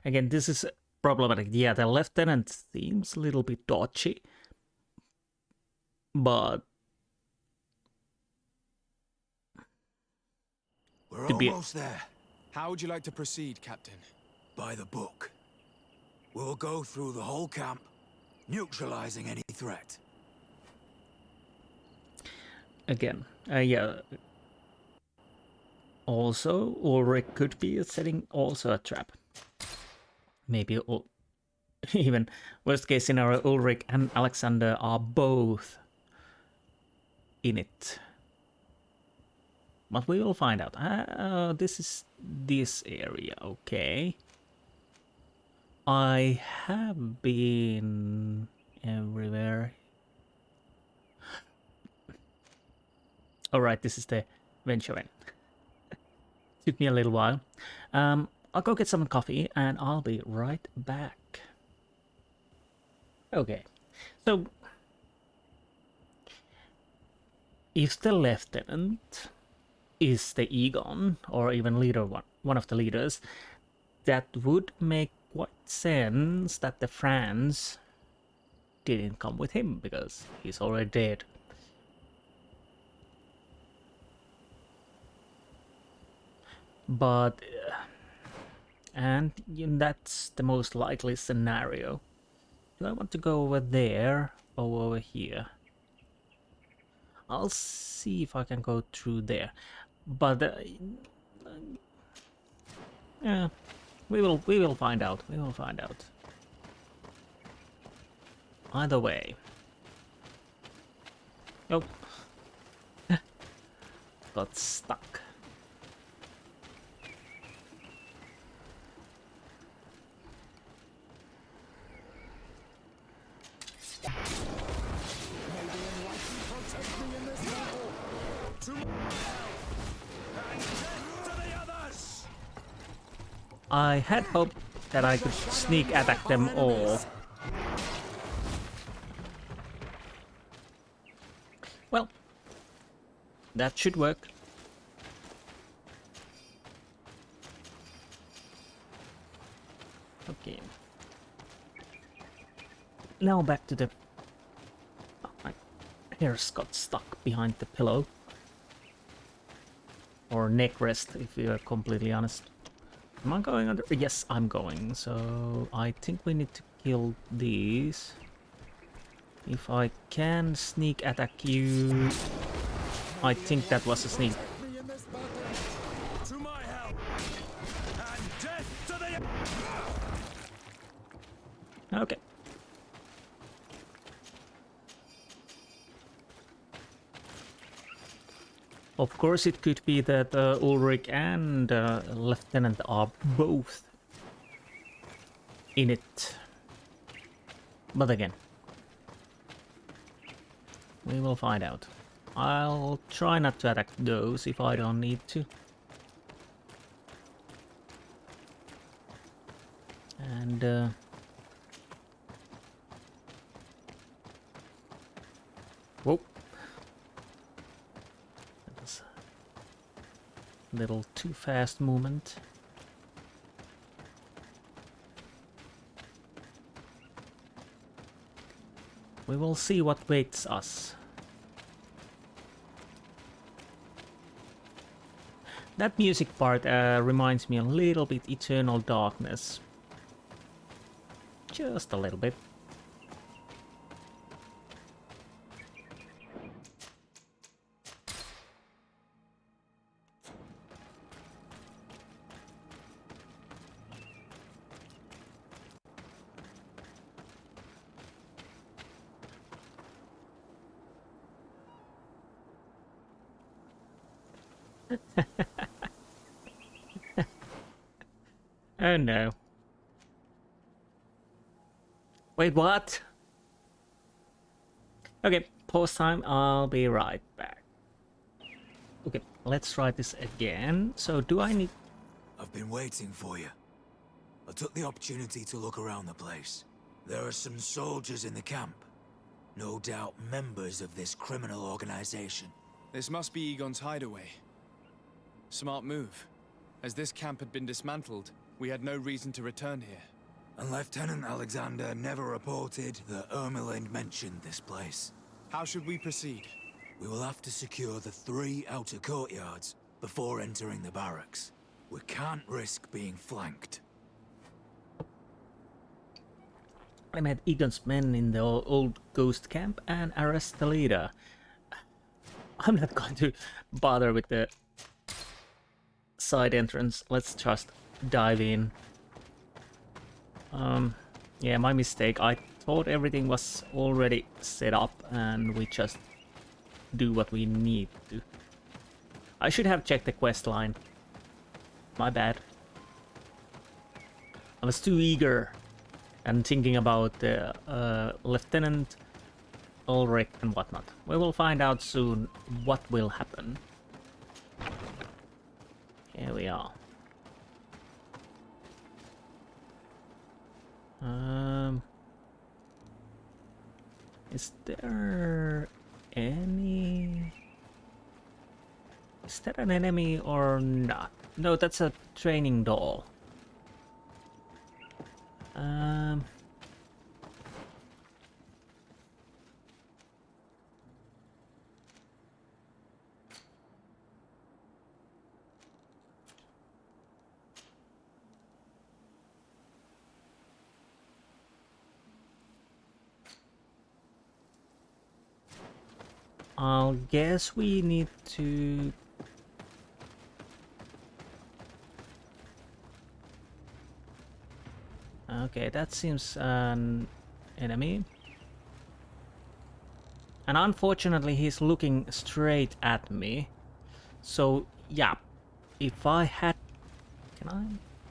Again, this is problematic. Yeah, the lieutenant seems a little bit dodgy. But... We're almost there. How would you like to proceed, Captain? By the book. We'll go through the whole camp, neutralizing any threat. Again, yeah. Also, Ulrich could be setting also a trap. Maybe even worst case scenario, Ulrich and Alexander are both in it. But we will find out. This is this area, okay. I have been everywhere. Alright, this is the venture in. Took me a little while. I'll go get some coffee and I'll be right back. Okay, so if the lieutenant is the Egon, or even leader one of the leaders, that would make quite sense that the Franz didn't come with him, because he's already dead. But, and that's the most likely scenario. Do I want to go over there or over here? I'll see if I can go through there. But yeah, we will find out. We will find out. Either way. Oh, got stuck. I had hoped that I could sneak attack them all. Well, that should work. Okay. Now back to the... Oh, my hair's got stuck behind the pillow. Or neck rest, if we are completely honest. Am I going under? Yes, I'm going. So I think we need to kill these. If I can sneak attack you... I think that was a sneak. Okay. Of course, it could be that Ulrich and Lieutenant are both in it. But again, we will find out. I'll try not to attack those if I don't need to. And Whoop. That was a little too fast movement. We will see what waits us. That music part reminds me a little bit Eternal Darkness. Just a little bit. Oh no. Wait, what? Okay, pause time, I'll be right back. Okay, let's try this again. So do I need... I've been waiting for you. I took the opportunity to look around the place. There are some soldiers in the camp. No doubt members of this criminal organization. This must be Egon's hideaway. Smart move. As this camp had been dismantled, we had no reason to return here. And Lieutenant Alexander never reported that Ermelind mentioned this place. How should we proceed? We will have to secure the 3 outer courtyards before entering the barracks. We can't risk being flanked. I met Egon's men in the old ghost camp and arrest the leader. I'm not going to bother with the side entrance. Let's just dive in. Yeah, my mistake. I thought everything was already set up and we just do what we need to. I should have checked the quest line. My bad. I was too eager and thinking about the Lieutenant, Ulrich and whatnot. We will find out soon what will happen. Here we are. Is there any... Is that an enemy or not? No, that's a training doll. I'll guess we need to... Okay, that seems an enemy. And unfortunately he's looking straight at me. So, yeah. If I had... Can I?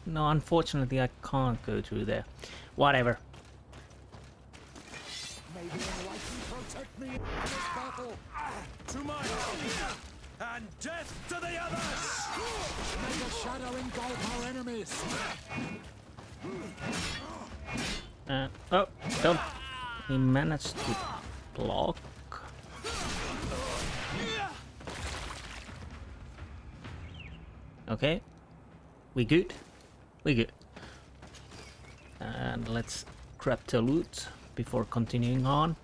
No, unfortunately I can't go through there. Whatever. May the Enlightened protect me in this battle. To my home, and death to the others! May the shadow engulf our enemies! Oh, don't. He managed to block. Okay. We good? We good. And let's grab the loot before continuing on.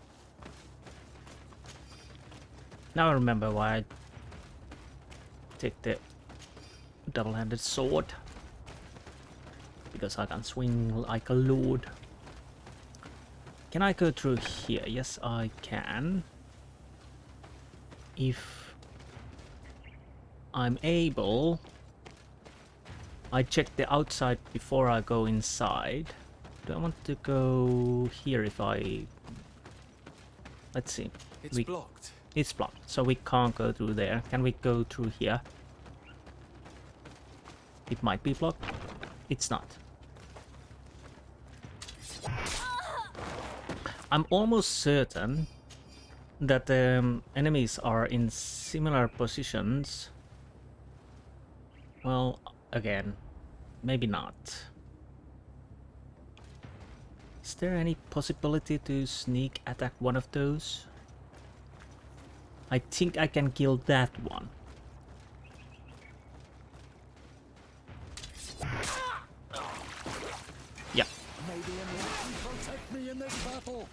Now I remember why I take the double-handed sword. Because I can swing like a lord. Can I go through here? Yes, I can. If I'm able, I check the outside before I go inside. Do I want to go here if I... Let's see. It's blocked. It's blocked, so we can't go through there. Can we go through here? It might be blocked. It's not. I'm almost certain that the enemies are in similar positions. Well, again, maybe not. Is there any possibility to sneak attack one of those? I think I can kill that one. Yeah. May the enlightened protect me in this battle.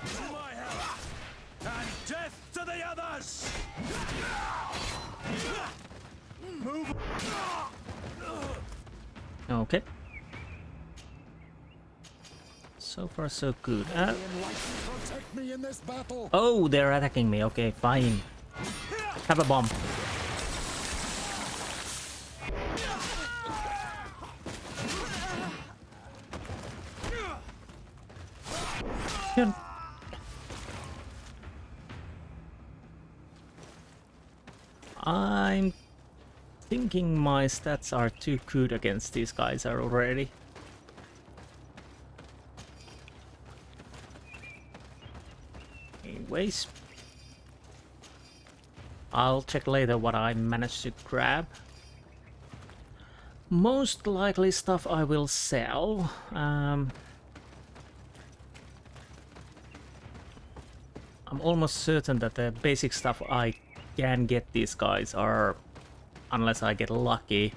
To my help, and death to the others. Move. Okay. So far, so good. May the enlightened protect me in this battle. Oh, they're attacking me. Okay, fine. Have a bomb. Good. I'm thinking my stats are too good against these guys already. Anyways, I'll check later what I managed to grab. Most likely stuff I will sell. I'm almost certain that the basic stuff I can get these guys are, unless I get lucky,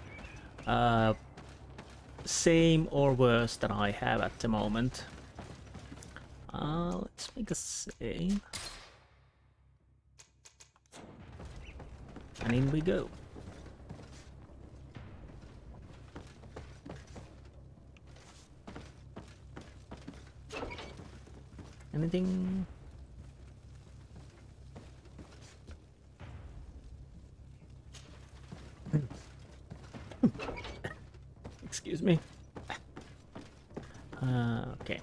same or worse than I have at the moment. Let's make a save. And in we go. Anything? Excuse me. Okay.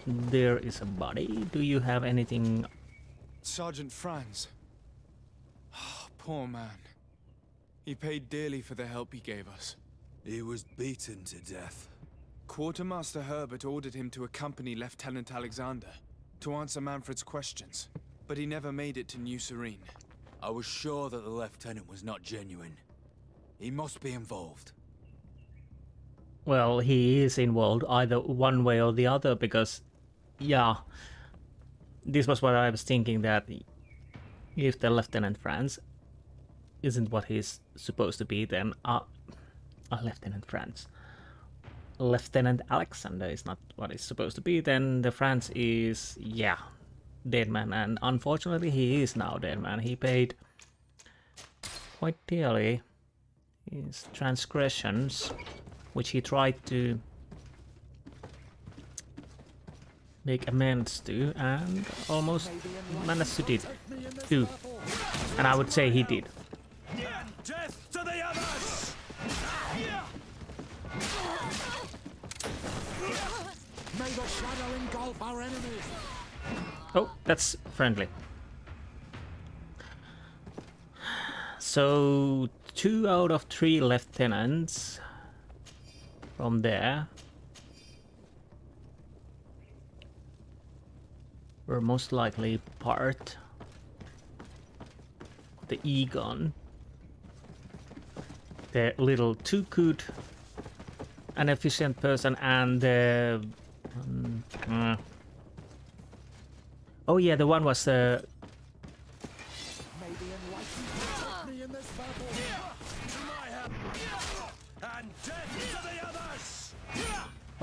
There is a body. Do you have anything? Sergeant Franz. Poor man. He paid dearly for the help he gave us. He was beaten to death. Quartermaster Herbert ordered him to accompany Lieutenant Alexander to answer Manfred's questions, but he never made it to New Serene. I was sure that the lieutenant was not genuine. He must be involved. Well, he is involved either one way or the other because, yeah, this was what I was thinking, that if the Lieutenant Franz isn't what he's supposed to be, then Lieutenant Franz. Lieutenant Alexander is not what he's supposed to be, then the Franz is, yeah, dead man, and unfortunately he is now dead man. He paid quite dearly his transgressions, which he tried to make amends to, and almost managed to do. And I would say he did. Death to the others! May the shadow engulf our enemies! Oh, that's friendly. So 2 out of 3 lieutenants from there were most likely part of the Egon. The little too good and efficient person, and the oh yeah, the one was oh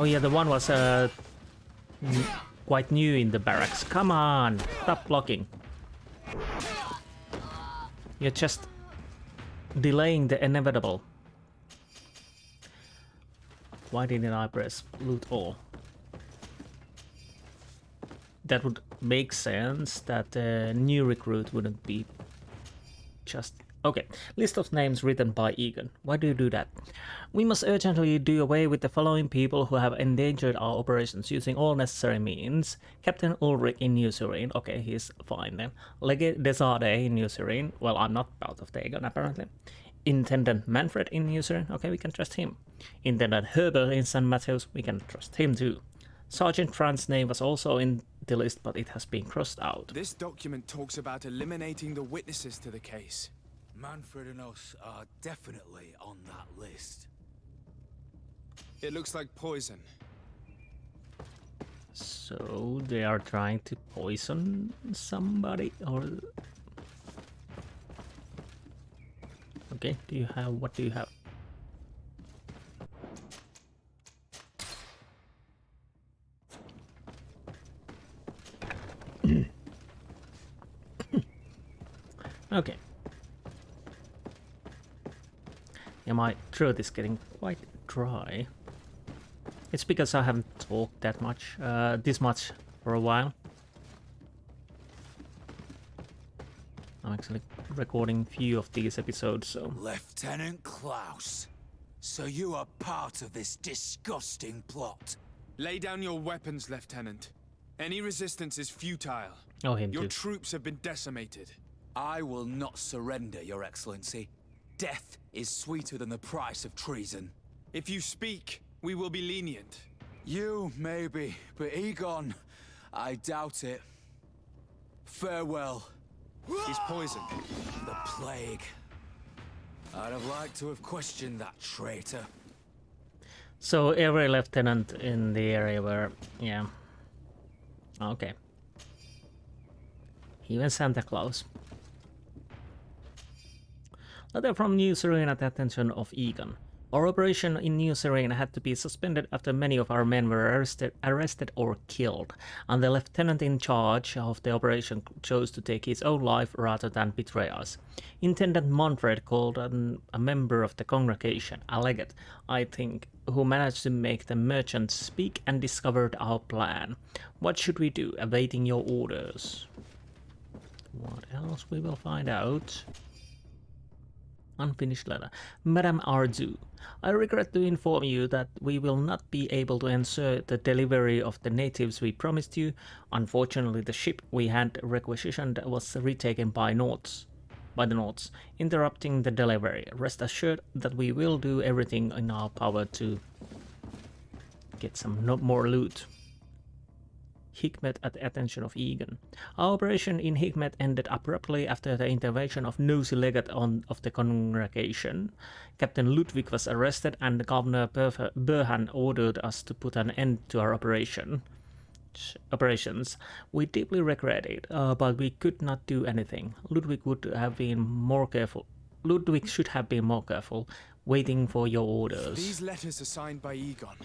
yeah, the one was quite new in the barracks. Come on, stop blocking. You're just delaying the inevitable. Why didn't I press loot all? That would make sense that the new recruit wouldn't be just... Okay, list of names written by Egon. Why do you do that? We must urgently do away with the following people who have endangered our operations using all necessary means. Captain Ulrich in New Serene. Okay, he's fine then. Legate Desade in New Serene. Well, I'm not part of the Egon apparently. Intendant Manfred in New Serene. Okay, we can trust him. Intendant Herbert in San Mateos. We can trust him too. Sergeant Franz's name was also in the list, but it has been crossed out. This document talks about eliminating the witnesses to the case. Manfred and us are definitely on that list. It looks like poison. So they are trying to poison somebody, or... Okay, do you have... what do you have? Okay. Yeah, my throat is getting quite dry. It's because I haven't talked that much, this much for a while. I'm actually recording few of these episodes, so... Lieutenant Klaus, so you are part of this disgusting plot. Lay down your weapons, Lieutenant. Any resistance is futile. Oh, him Your too. troops have been decimated. I will not surrender, Your Excellency. Death is sweeter than the price of treason. If you speak, we will be lenient. You, maybe, but Egon, I doubt it. Farewell. He's poisoned. The plague. I'd have liked to have questioned that traitor. So every lieutenant in the area where... yeah. Okay. Even Santa Claus. Letter from New Serene at the attention of Egon. Our operation in New Serene had to be suspended after many of our men were arrested or killed, and the lieutenant in charge of the operation chose to take his own life rather than betray us. Intendant Manfred called a member of the congregation, a legate, I think, who managed to make the merchants speak and discovered our plan. What should we do? Awaiting your orders. What else? We will find out. Unfinished letter. Madame Arzu, I regret to inform you that we will not be able to ensure the delivery of the natives we promised you. Unfortunately, the ship we had requisitioned was retaken by the Nords, interrupting the delivery. Rest assured that we will do everything in our power to get some more loot. Hikmet at the attention of Egon. Our operation in Hikmet ended abruptly after the intervention of nosy legate of the congregation. Captain Ludwig was arrested and Governor Burhan ordered us to put an end to our operations. We deeply regret it, but we could not do anything. Ludwig should have been more careful, waiting for your orders. These letters are signed by Egon.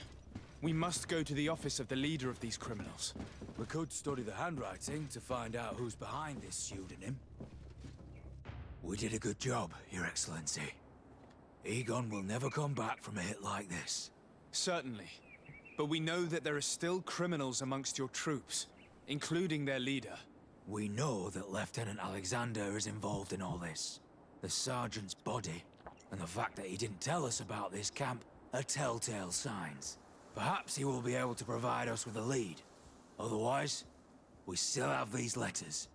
We must go to the office of the leader of these criminals. We could study the handwriting to find out who's behind this pseudonym. We did a good job, Your Excellency. Egon will never come back from a hit like this. Certainly. But we know that there are still criminals amongst your troops, including their leader. We know that Lieutenant Alexander is involved in all this. The sergeant's body, and the fact that he didn't tell us about this camp, are telltale signs. Perhaps he will be able to provide us with a lead. Otherwise, we still have these letters.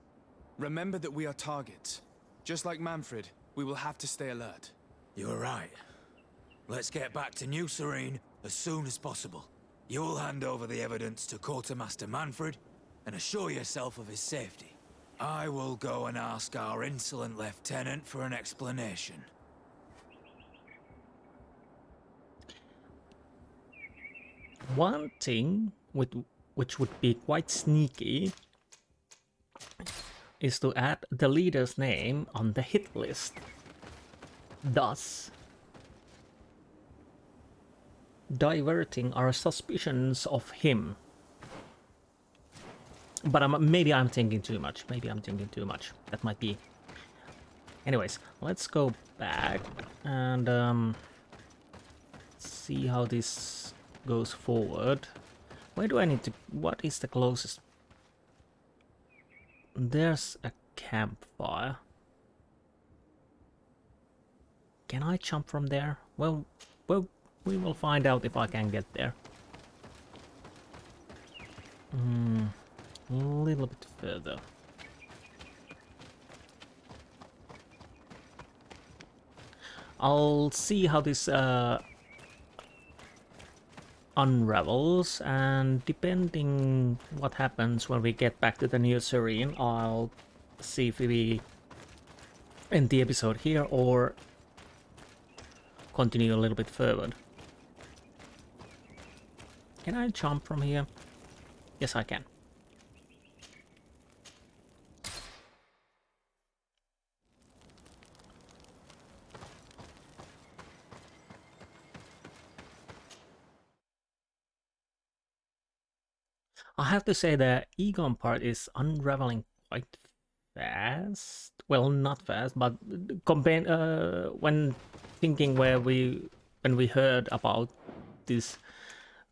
Remember that we are targets. Just like Manfred, we will have to stay alert. You're right. Let's get back to New Serene as soon as possible. You'll hand over the evidence to Quartermaster Manfred and assure yourself of his safety. I will go and ask our insolent lieutenant for an explanation. One thing which would be quite sneaky is to add the leader's name on the hit list, thus diverting our suspicions of him. But maybe I'm thinking too much. That might be. Anyways, let's go back and see how this goes forward. Where do I need to... what is the closest? There's a campfire. Can I jump from there? Well, we will find out if I can get there. A little bit further. I'll see how this unravels, and depending what happens when we get back to the New Serene, I'll see if we end the episode here or continue a little bit further. Can I jump from here? Yes, I can. I have to say the Egon part is unraveling quite fast. Well, not fast, but compared when thinking when we heard about this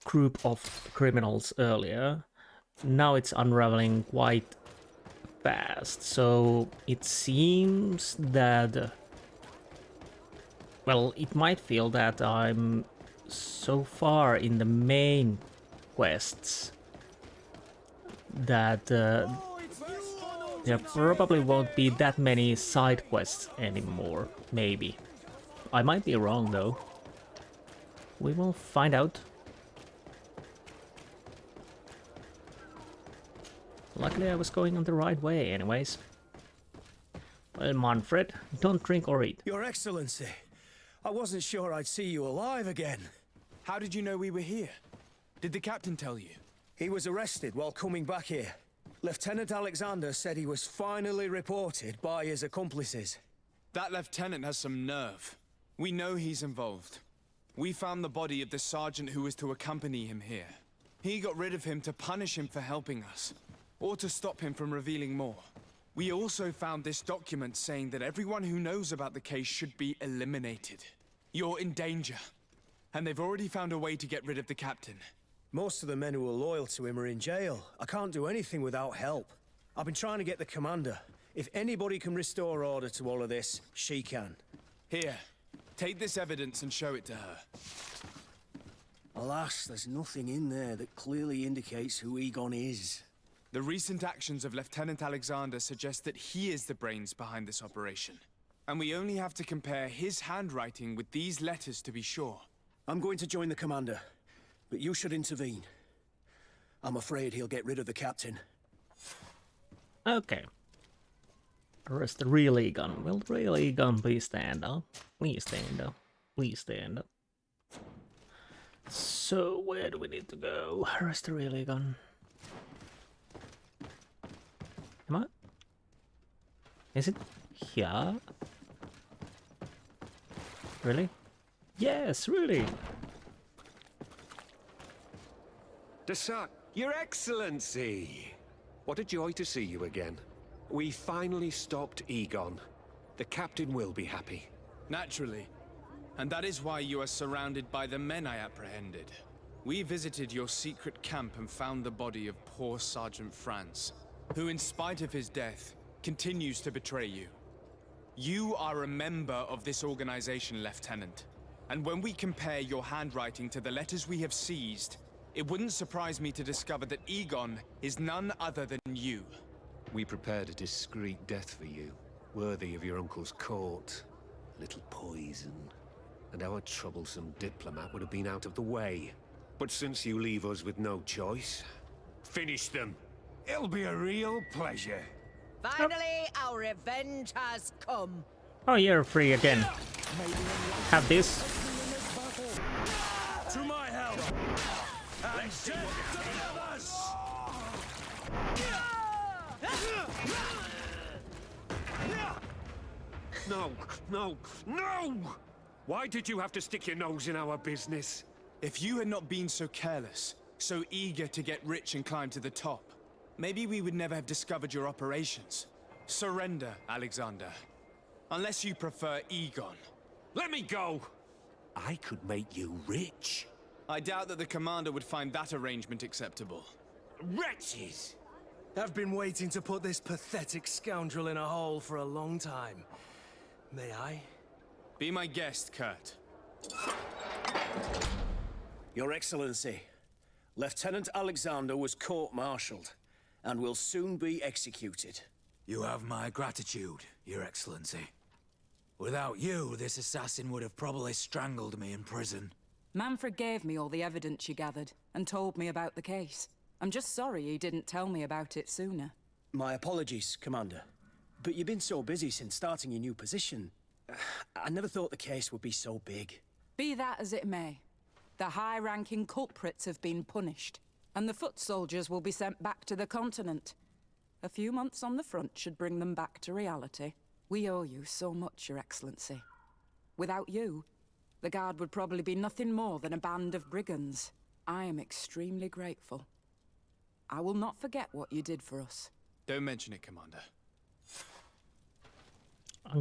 group of criminals earlier, now it's unraveling quite fast. So it seems that, well, it might feel that I'm so far in the main quests that there probably won't be that many side quests anymore, maybe. I might be wrong though. We will find out. Luckily I was going on the right way anyways. Well, Manfred, don't drink or eat. Your Excellency, I wasn't sure I'd see you alive again. How did you know we were here? Did the captain tell you? He was arrested while coming back here. Lieutenant Alexander said he was finally reported by his accomplices. That lieutenant has some nerve. We know he's involved. We found the body of the sergeant who was to accompany him here. He got rid of him to punish him for helping us, or to stop him from revealing more. We also found this document saying that everyone who knows about the case should be eliminated. You're in danger, and they've already found a way to get rid of the captain. Most of the men who are loyal to him are in jail. I can't do anything without help. I've been trying to get the commander. If anybody can restore order to all of this, she can. Here, take this evidence and show it to her. Alas, there's nothing in there that clearly indicates who Egon is. The recent actions of Lieutenant Alexander suggest that he is the brains behind this operation. And we only have to compare his handwriting with these letters to be sure. I'm going to join the commander, but you should intervene. I'm afraid he'll get rid of the captain. Okay. Arrest the real Egon. Will the real Egon please stand up? Please stand up. Please stand up. So, where do we need to go? Arrest the real Egon. Come on. Is it here? Really? Yes, really. Your Excellency! What a joy to see you again. We finally stopped Egon. The captain will be happy. Naturally. And that is why you are surrounded by the men I apprehended. We visited your secret camp and found the body of poor Sergeant Franz, who, in spite of his death, continues to betray you. You are a member of this organization, Lieutenant. And when we compare your handwriting to the letters we have seized, it wouldn't surprise me to discover that Egon is none other than you. We prepared a discreet death for you, worthy of your uncle's court. A little poison, and our troublesome diplomat would have been out of the way. But since you leave us with no choice, finish them. It'll be a real pleasure. Finally, our revenge has come. Oh, you're free again. Have this. To my help! And death to others! No, no, no! Why did you have to stick your nose in our business? If you had not been so careless, so eager to get rich and climb to the top, maybe we would never have discovered your operations. Surrender, Alexander. Unless you prefer Egon. Let me go! I could make you rich. I doubt that the commander would find that arrangement acceptable. Wretches! I've been waiting to put this pathetic scoundrel in a hole for a long time. May I? Be my guest, Kurt. Your Excellency, Lieutenant Alexander was court-martialed and will soon be executed. You have my gratitude, Your Excellency. Without you, this assassin would have probably strangled me in prison. Manfred gave me all the evidence you gathered, and told me about the case. I'm just sorry he didn't tell me about it sooner. My apologies, Commander. But you've been so busy since starting your new position. I never thought the case would be so big. Be that as it may, the high-ranking culprits have been punished. And the foot soldiers will be sent back to the continent. A few months on the front should bring them back to reality. We owe you so much, Your Excellency. Without you, the Guard would probably be nothing more than a band of brigands. I am extremely grateful. I will not forget what you did for us. Don't mention it, Commander.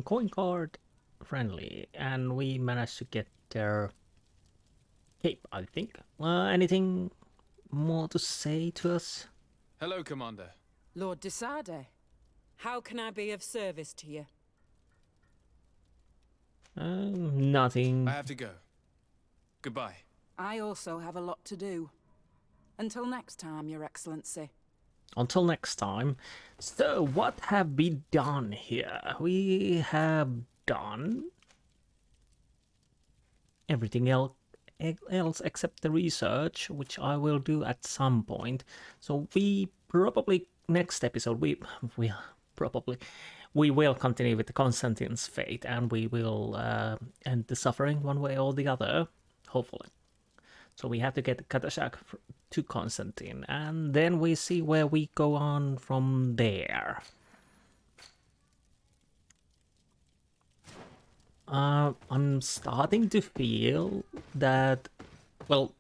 Coin card friendly, and we managed to get their cape, I think. Anything more to say to us? Hello, Commander. Lord de Sade, how can I be of service to you? Nothing. I have to go. Goodbye. I also have a lot to do. Until next time, Your Excellency. Until next time. So, what have we done here? We have done everything else except the research, which I will do at some point. So we probably next episode we will continue with the Constantine's fate, and we will end the suffering one way or the other, hopefully. So we have to get Katashak to Constantine, and then we see where we go on from there. I'm starting to feel that, well,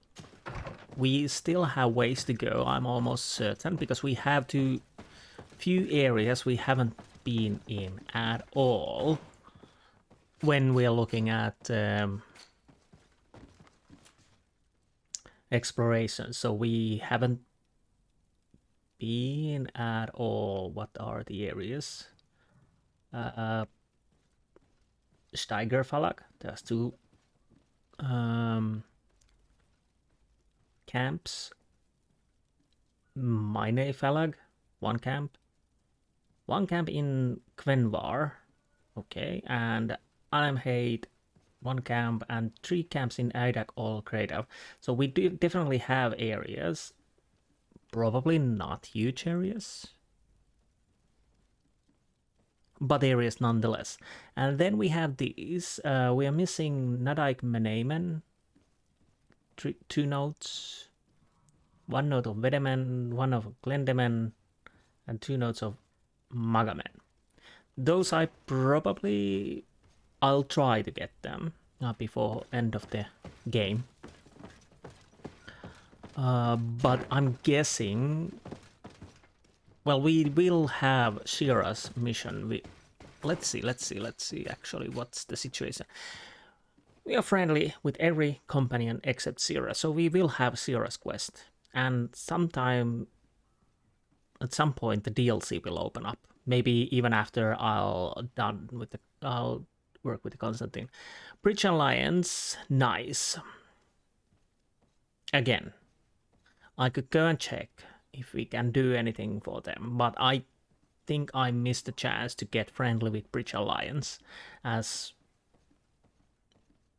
we still have ways to go, I'm almost certain, because we have few areas we haven't been in at all when we're looking at exploration. So we haven't been at all. What are the areas? Steigerfalag, there's 2 camps. Minefalag, 1 camp. 1 camp in Quenvar, okay, and Almheid, 1 camp, and 3 camps in Aidak all Cradow. So we do definitely have areas, probably not huge areas, but areas nonetheless. And then we have these. We are missing Nadaik Menemen, 2 notes, 1 note of Vedemen, 1 of Glendemen, and 2 notes of Magamen. Those I'll try to get them before end of the game. But I'm guessing, well, we will have Shira's mission. Let's see actually what's the situation. We are friendly with every companion except Shira, so we will have Shira's quest. And at some point the DLC will open up. Maybe even after I'll work with the Constantine. Bridge Alliance, nice. Again, I could go and check if we can do anything for them, but I think I missed the chance to get friendly with Bridge Alliance, as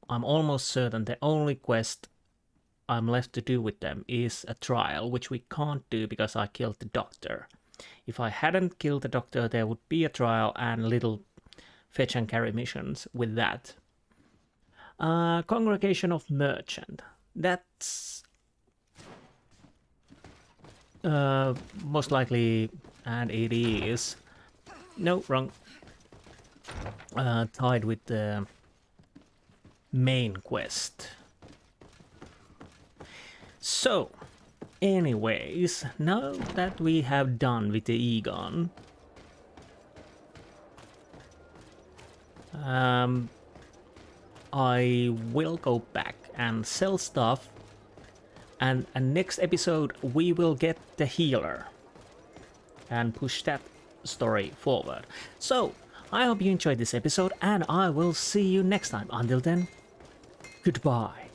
I'm almost certain the only quest I'm left to do with them is a trial, which we can't do because I killed the doctor. If I hadn't killed the doctor, there would be a trial and little fetch and carry missions with that. Congregation of Merchant. That's most likely, and it is, no, wrong, tied with the main quest. So, anyways, now that we have done with the Egon, I will go back and sell stuff, and next episode we will get the healer and push that story forward. So, I hope you enjoyed this episode, and I will see you next time. Until then, goodbye.